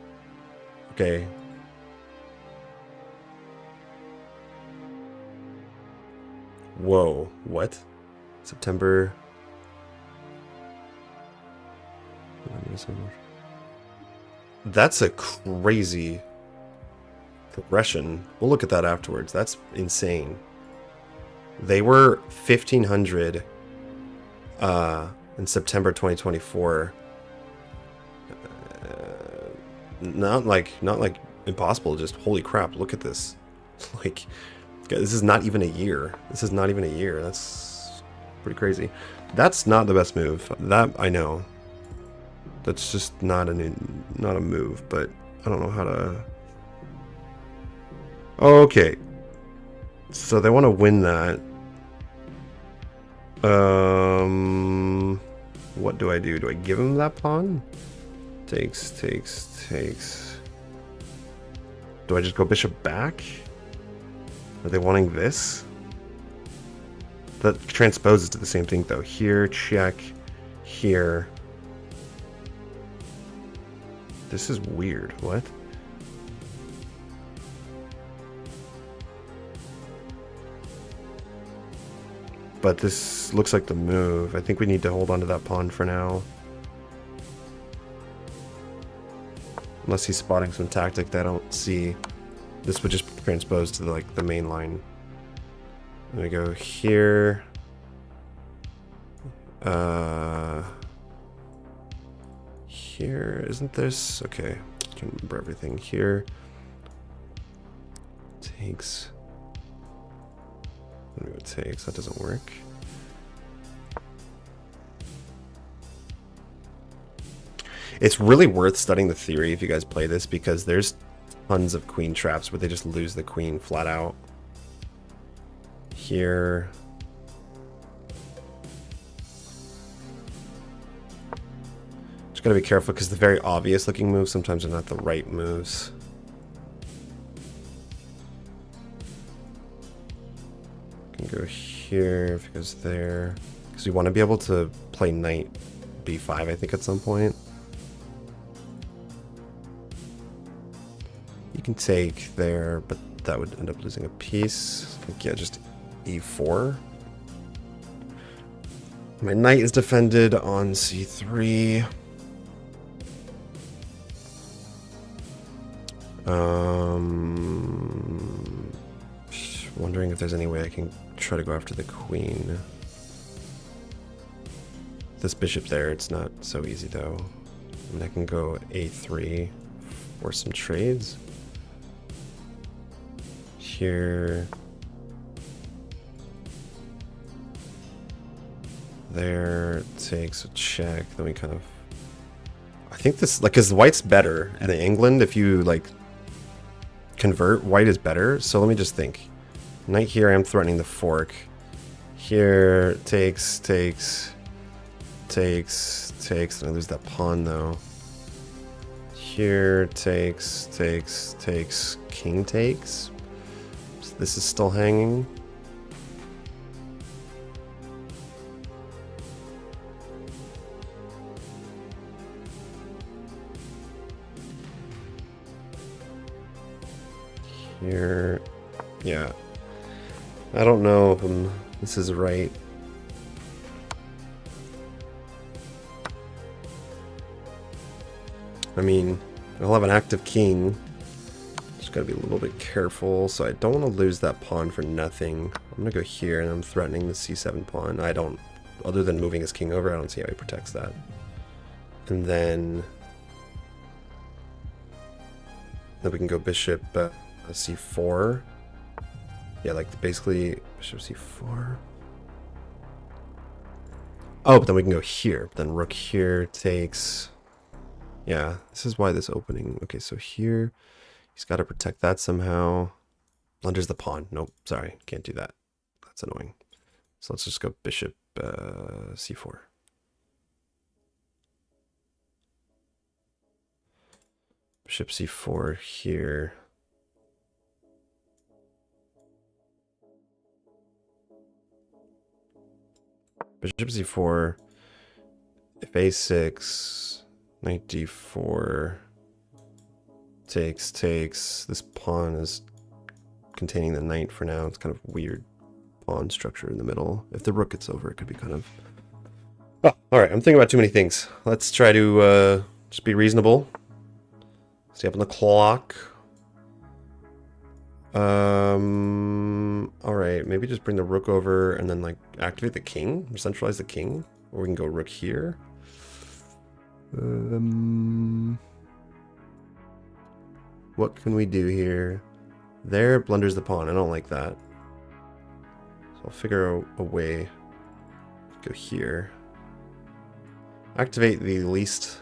Okay. Whoa. What? September. That's a crazy progression. We'll look at that afterwards. That's insane. They were 1500 in September 2024. Not like impossible, just holy crap, look at this. Like, this is not even a year. This is not even a year. That's pretty crazy. That's not the best move. That I know. That's just not a move, but I don't know how to... Okay. So they want to win that. What do I do? Do I give him that pawn? Takes. Do I just go bishop back? Are they wanting this? That transposes to the same thing though. Here, check. Here. This is weird. What? But this looks like the move. I think we need to hold on to that pawn for now. Unless he's spotting some tactic that I don't see. This would just transpose to like the main line. Let me go here. Here, isn't this? Okay, I can remember everything here. Takes. Let me go takes, that doesn't work. It's really worth studying the theory if you guys play this, because there's tons of queen traps where they just lose the queen flat out. Here. Just gotta be careful because the very obvious looking moves sometimes are not the right moves. Can go here if it goes there. Because we want to be able to play knight b5, I think, at some point. You can take there, but that would end up losing a piece. I think, yeah, just e4. My knight is defended on c3. Wondering if there's any way I can try to go after the queen. This bishop there, it's not so easy though. I mean, I can go a3 for some trades. Here. There, takes a check, then we kind of... I think this, like, because white's better in England, if you, like, convert, white is better, so let me just think. Knight here, I'm threatening the fork. Here, takes, and I lose that pawn, though. Here, takes, king takes. So this is still hanging. Here, yeah. I don't know if this is right. I mean, I'll have an active king. Just gotta be a little bit careful, so I don't want to lose that pawn for nothing. I'm gonna go here, and I'm threatening the c7 pawn. I don't, other than moving his king over, I don't see how he protects that. And then we can go bishop c4. Yeah, like basically bishop c4. Oh, but then we can go here. Then rook here takes. Yeah, this is why this opening. Okay, so here he's got to protect that somehow. Blunders the pawn. Nope, sorry, can't do that. That's annoying. So let's just go bishop c4. Bishop c4 here. Bishop c4, if a6, knight d4, takes. This pawn is containing the knight for now. It's kind of weird pawn structure in the middle. If the rook gets over, it could be kind of... Oh, alright, I'm thinking about too many things. Let's try to just be reasonable. Stay up on the clock. Alright, maybe just bring the rook over and then, like, activate the king, or centralize the king, or we can go rook here. What can we do here? There, blunders the pawn. I don't like that. So I'll figure a way. Go here. Activate the least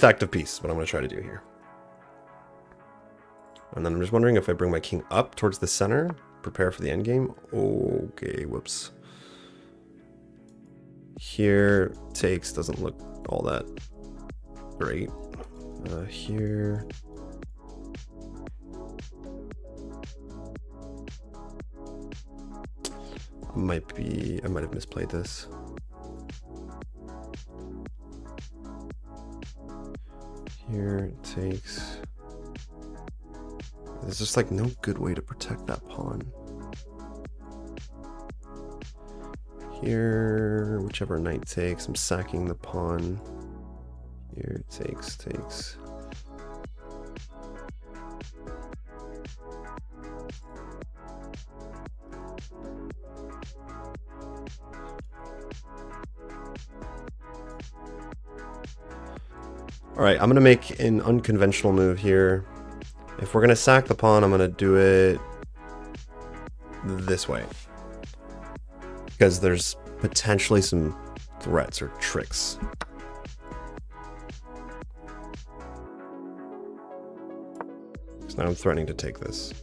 active piece is what I'm going to try to do here. And then I'm just wondering if I bring my king up towards the center, prepare for the endgame. Okay, whoops. Here, takes doesn't look all that great. Here. I might have misplayed this. Here, takes. There's just like no good way to protect that pawn. Here, whichever knight takes, I'm sacking the pawn. Here, takes. All right, I'm gonna make an unconventional move here. If we're gonna sack the pawn, I'm gonna do it this way. Because there's potentially some threats or tricks. So now I'm threatening to take this.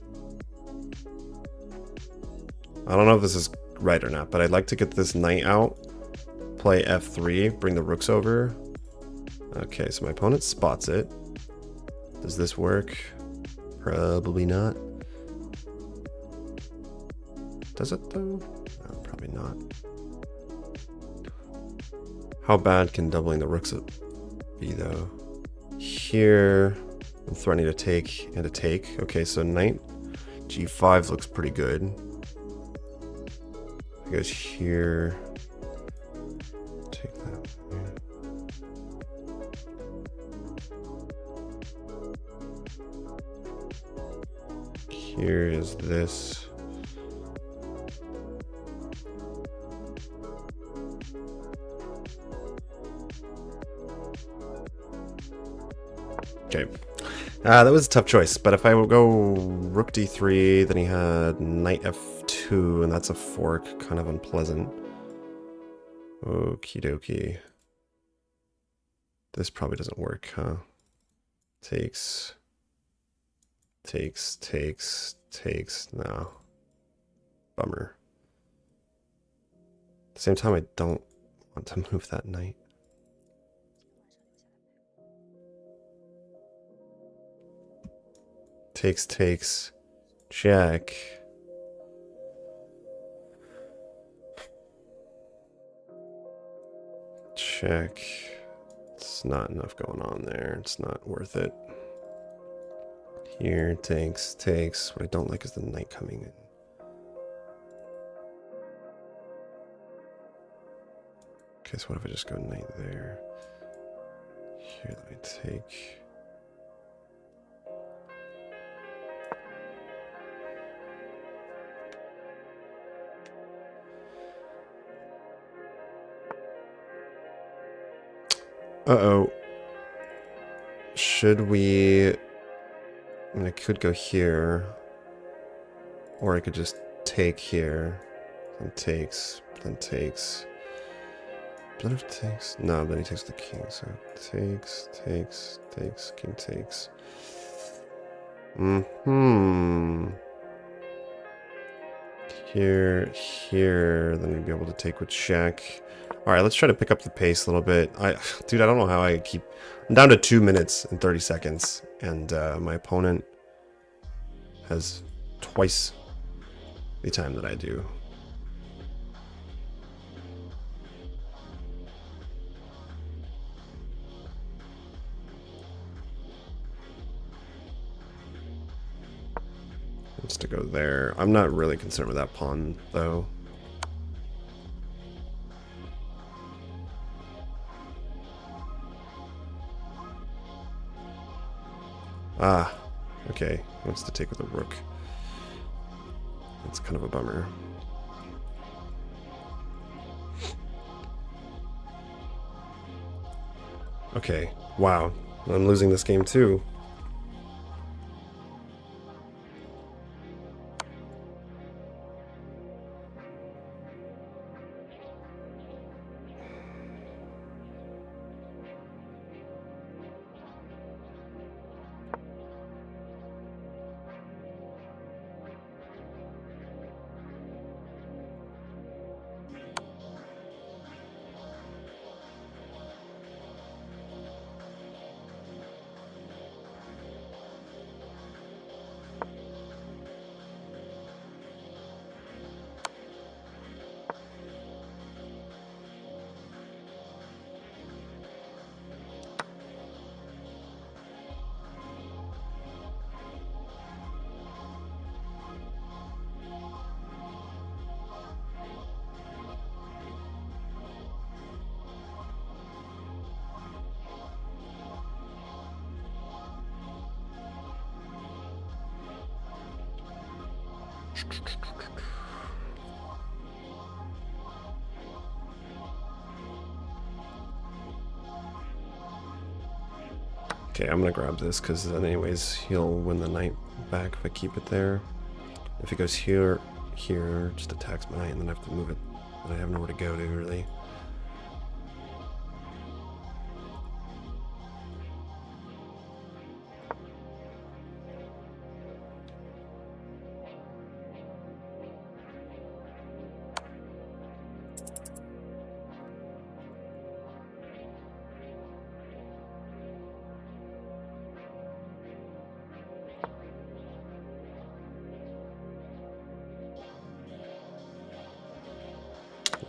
I don't know if this is right or not, but I'd like to get this knight out, play f3, bring the rooks over. Okay, so my opponent spots it. Does this work? Probably not. Does it though? No, probably not. How bad can doubling the rooks be though? Here, I'm threatening to take and to take. Okay, so knight g5 looks pretty good. It goes here. Take that. Here is this. Okay. That was a tough choice, but if I would go rook d3, then he had knight f2, and that's a fork, kind of unpleasant. Okie dokie. This probably doesn't work, huh? Takes. No. Bummer. At the same time, I don't want to move that knight. Takes, check. Check. It's not enough going on there. It's not worth it. Here, takes. What I don't like is the knight coming in. Okay, so what if I just go knight there? Here, let me take. Uh-oh. Should we... I mean, I could go here. Or I could just take here. Then takes. Then takes. Blood of takes? No, then he takes the king. So takes. King takes. Here. Then we'd be able to take with check. Alright, let's try to pick up the pace a little bit. Dude, I don't know how I keep... I'm down to 2 minutes and 30 seconds. And my opponent has twice the time that I do. Wants to go there. I'm not really concerned with that pawn, though. Ah, okay. He wants to take with a rook. That's kind of a bummer. Okay, wow. I'm losing this game too. Okay, I'm gonna grab this because then anyways he'll win the knight back if I keep it there. If he goes here, just attacks my knight and then I have to move it. And I have nowhere to go to really.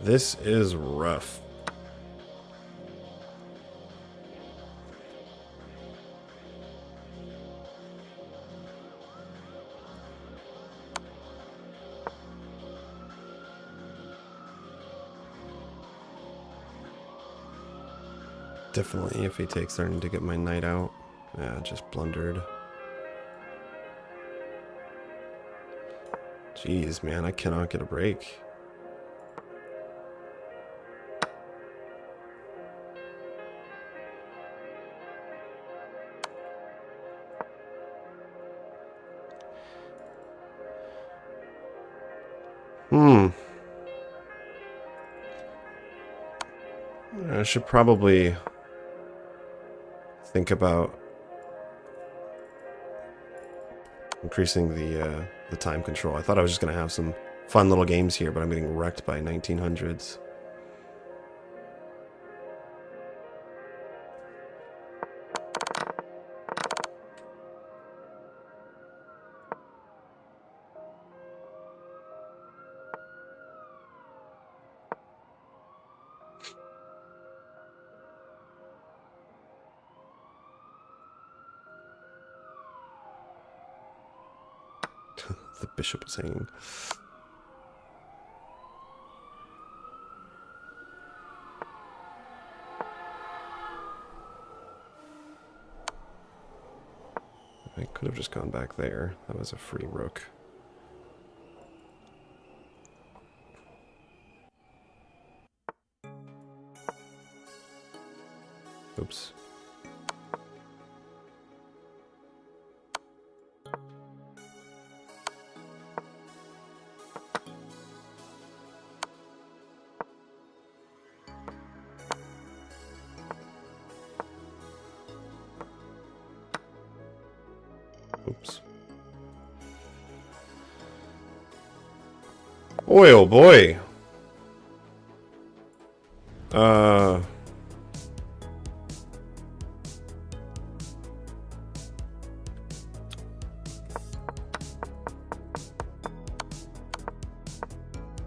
This is rough. Definitely if he takes turn to get my knight out. Yeah, just blundered. Jeez, man, I cannot get a break. I should probably think about increasing the time control. I thought I was just gonna have some fun little games here, but I'm getting wrecked by 1900s. The bishop is hanging. I could have just gone back there. That was a free rook. Oops. Oops. Boy, oh boy.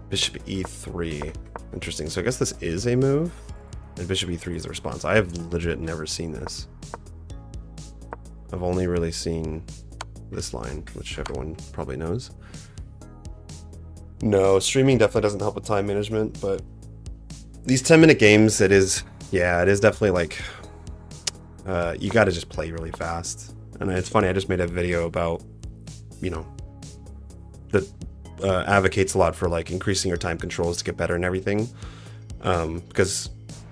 Bishop e3. Interesting. So I guess this is a move, and bishop e3 is the response. I have legit never seen this. I've only really seen this line, which everyone probably knows. No, streaming definitely doesn't help with time management, but these 10-minute games, it is definitely like, you gotta just play really fast. And it's funny, I just made a video about, you know, that advocates a lot for like increasing your time controls to get better and everything. Because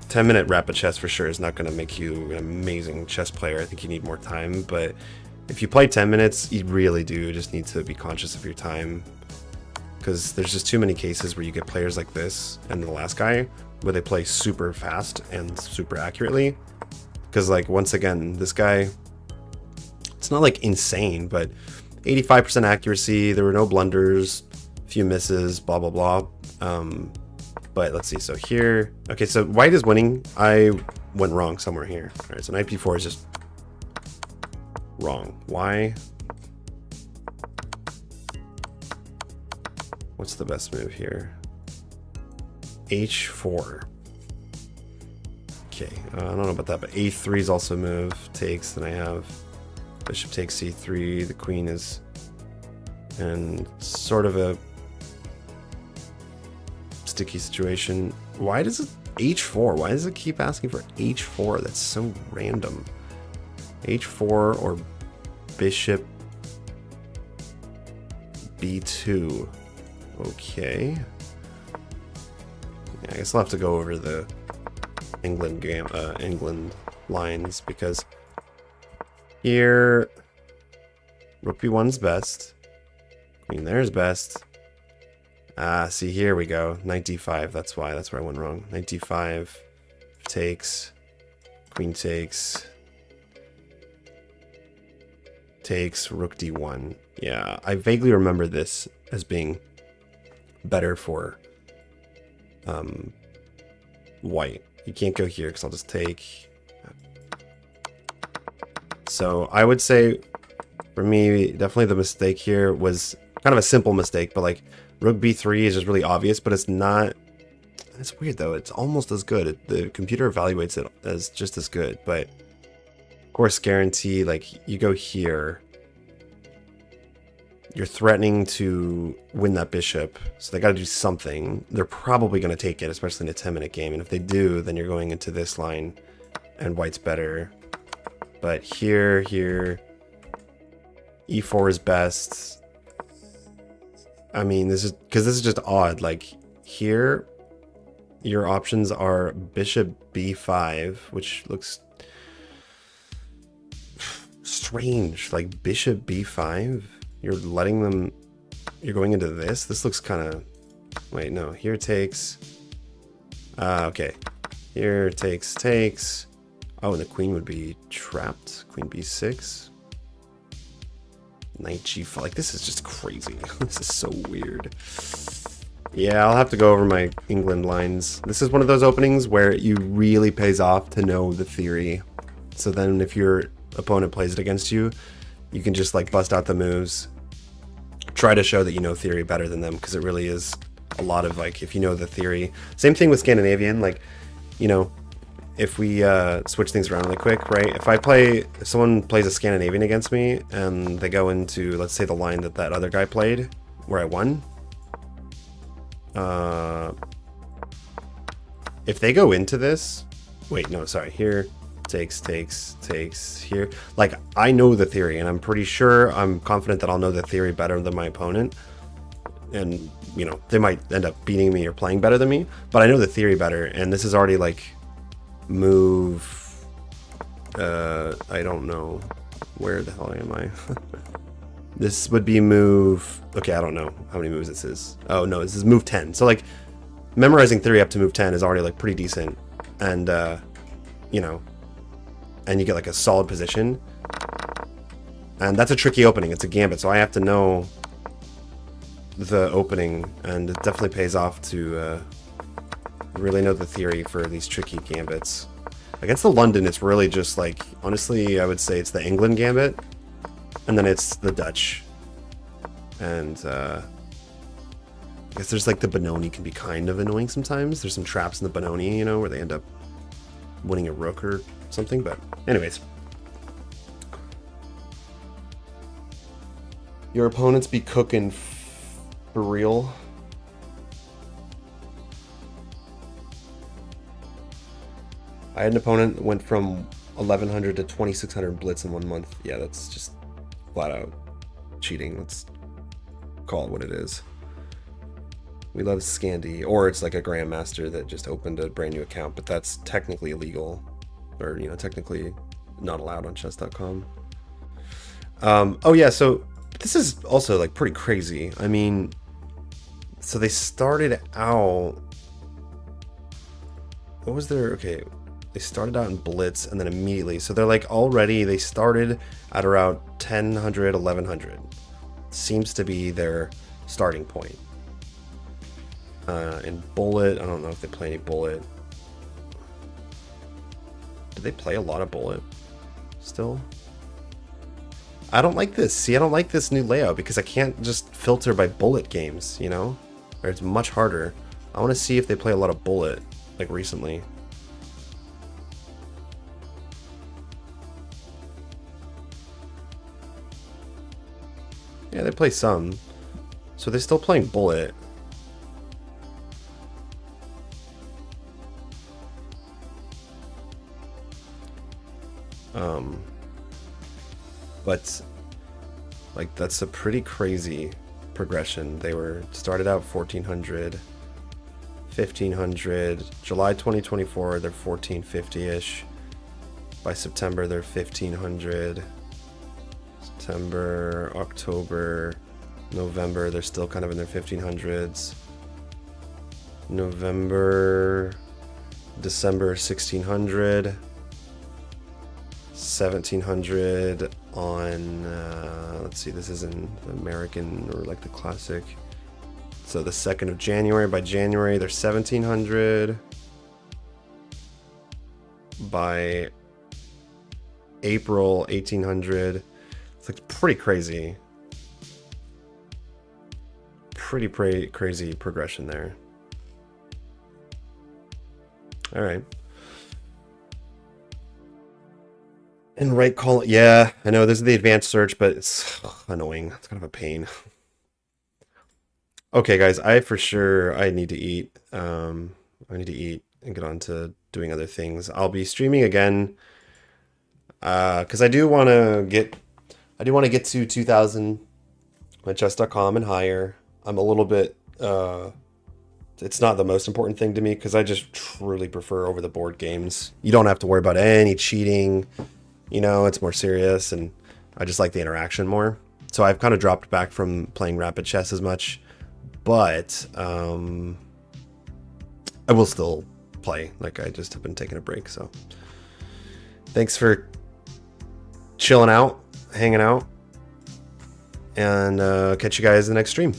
10-minute rapid chess for sure is not going to make you an amazing chess player. I think you need more time, but if you play 10 minutes, you really do just need to be conscious of your time, because there's just too many cases where you get players like this and the last guy where they play super fast and super accurately. Because like, once again, this guy, it's not like insane, but 85% accuracy, there were no blunders, few misses, blah blah blah. But let's see, so here, okay, so white is winning. I went wrong somewhere here. All right, so knight b4 is just wrong. Why? What's the best move here? h4. Okay, I don't know about that, but a3 is also a move. Takes, then I have bishop takes c3. The queen is in sort of a sticky situation. Why does it h4? Why does it keep asking for h4? That's so random. h4 or bishop b2. Okay. Yeah, I guess I'll have to go over the England lines, because here rook b1's best. Queen there's best. See, here we go. Knight d5. That's where I went wrong. Knight d5 takes. Queen takes. Takes. Rook d1. Yeah, I vaguely remember this as being better for white. You can't go here because I'll just take. So I would say, for me, definitely the mistake here was kind of a simple mistake, but like rook b3 is just really obvious, but it's not. It's weird though. It's almost as good. The computer evaluates it as just as good, but of course, guarantee, like you go here, you're threatening to win that bishop, so they got to do something. They're probably going to take it, especially in a 10-minute game, and if they do, then you're going into this line, and white's better. But here, e4 is best. I mean, this is just odd. Like here, your options are bishop b5, which looks strange. Like bishop b5, you're letting them. You're going into this. This looks kind of. Wait, no. Here takes. Okay. Here takes. Oh, and the queen would be trapped. Queen b6. Knight g5. Like, this is just crazy. This is so weird. Yeah, I'll have to go over my England lines. This is one of those openings where it really pays off to know the theory. So then if your opponent plays it against you, you can just like bust out the moves. Try to show that you know theory better than them, because it really is a lot of like, if you know the theory. Same thing with Scandinavian, like, you know, if we switch things around really quick, right? If someone plays a Scandinavian against me and they go into, let's say, the line that other guy played where I won. If they go into this, wait, no, sorry, here, takes, here. Like, I know the theory, and I'm pretty sure, I'm confident that I'll know the theory better than my opponent. And, you know, they might end up beating me or playing better than me, but I know the theory better, and this is already, like, move, I don't know, where the hell am I? This would be move, okay, I don't know how many moves this is. Oh no, this is move 10. So like, memorizing theory up to move 10 is already like pretty decent. And, you know, and you get like a solid position. And that's a tricky opening, it's a gambit, so I have to know the opening, and it definitely pays off to really know the theory for these tricky gambits. Against the London, it's really just like, honestly, I would say it's the England gambit, and then it's the Dutch. And I guess there's like the Benoni can be kind of annoying sometimes. There's some traps in the Benoni, you know, where they end up winning a rook or something, but anyways. Your opponents be cooking for real. I had an opponent that went from 1100 to 2600 blitz in 1 month. Yeah, that's just flat out cheating. Let's call it what it is. We love Scandi, or it's like a grandmaster that just opened a brand new account, but that's technically illegal, or, you know, technically not allowed on chess.com. Oh yeah, so this is also like pretty crazy. I mean, so they started out, what was their, okay, they started out in blitz and then immediately, so they're like already, they started at around 1000, 1100. Seems to be their starting point. In bullet, I don't know if they play any bullet. Do they play a lot of bullet still? I don't like this. See, I don't like this new layout because I can't just filter by bullet games, you know? Or it's much harder. I want to see if they play a lot of bullet, like recently. Yeah, they play some. So they're still playing bullet. But like that's a pretty crazy progression. They were started out 1400, 1500. July 2024, they're 1450-ish. By September, they're 1500. September, October, November, they're still kind of in their 1500s. November, December, 1600. 1700 on, let's see, this is in American or like the classic. So the 2nd of January, by January, they're 1700. By April, 1800. It's like pretty crazy. Pretty crazy progression there. All right. And right column, yeah, I know this is the advanced search, but it's annoying. It's kind of a pain. Okay, guys, I need to eat. I need to eat and get on to doing other things. I'll be streaming again because I do want to get to 2,000 at chess.com and higher. I'm a little bit. It's not the most important thing to me because I just truly prefer over the board games. You don't have to worry about any cheating. You know, it's more serious, and I just like the interaction more. So I've kind of dropped back from playing rapid chess as much, but I will still play. Like, I just have been taking a break. So thanks for chilling out, hanging out, and catch you guys in the next stream.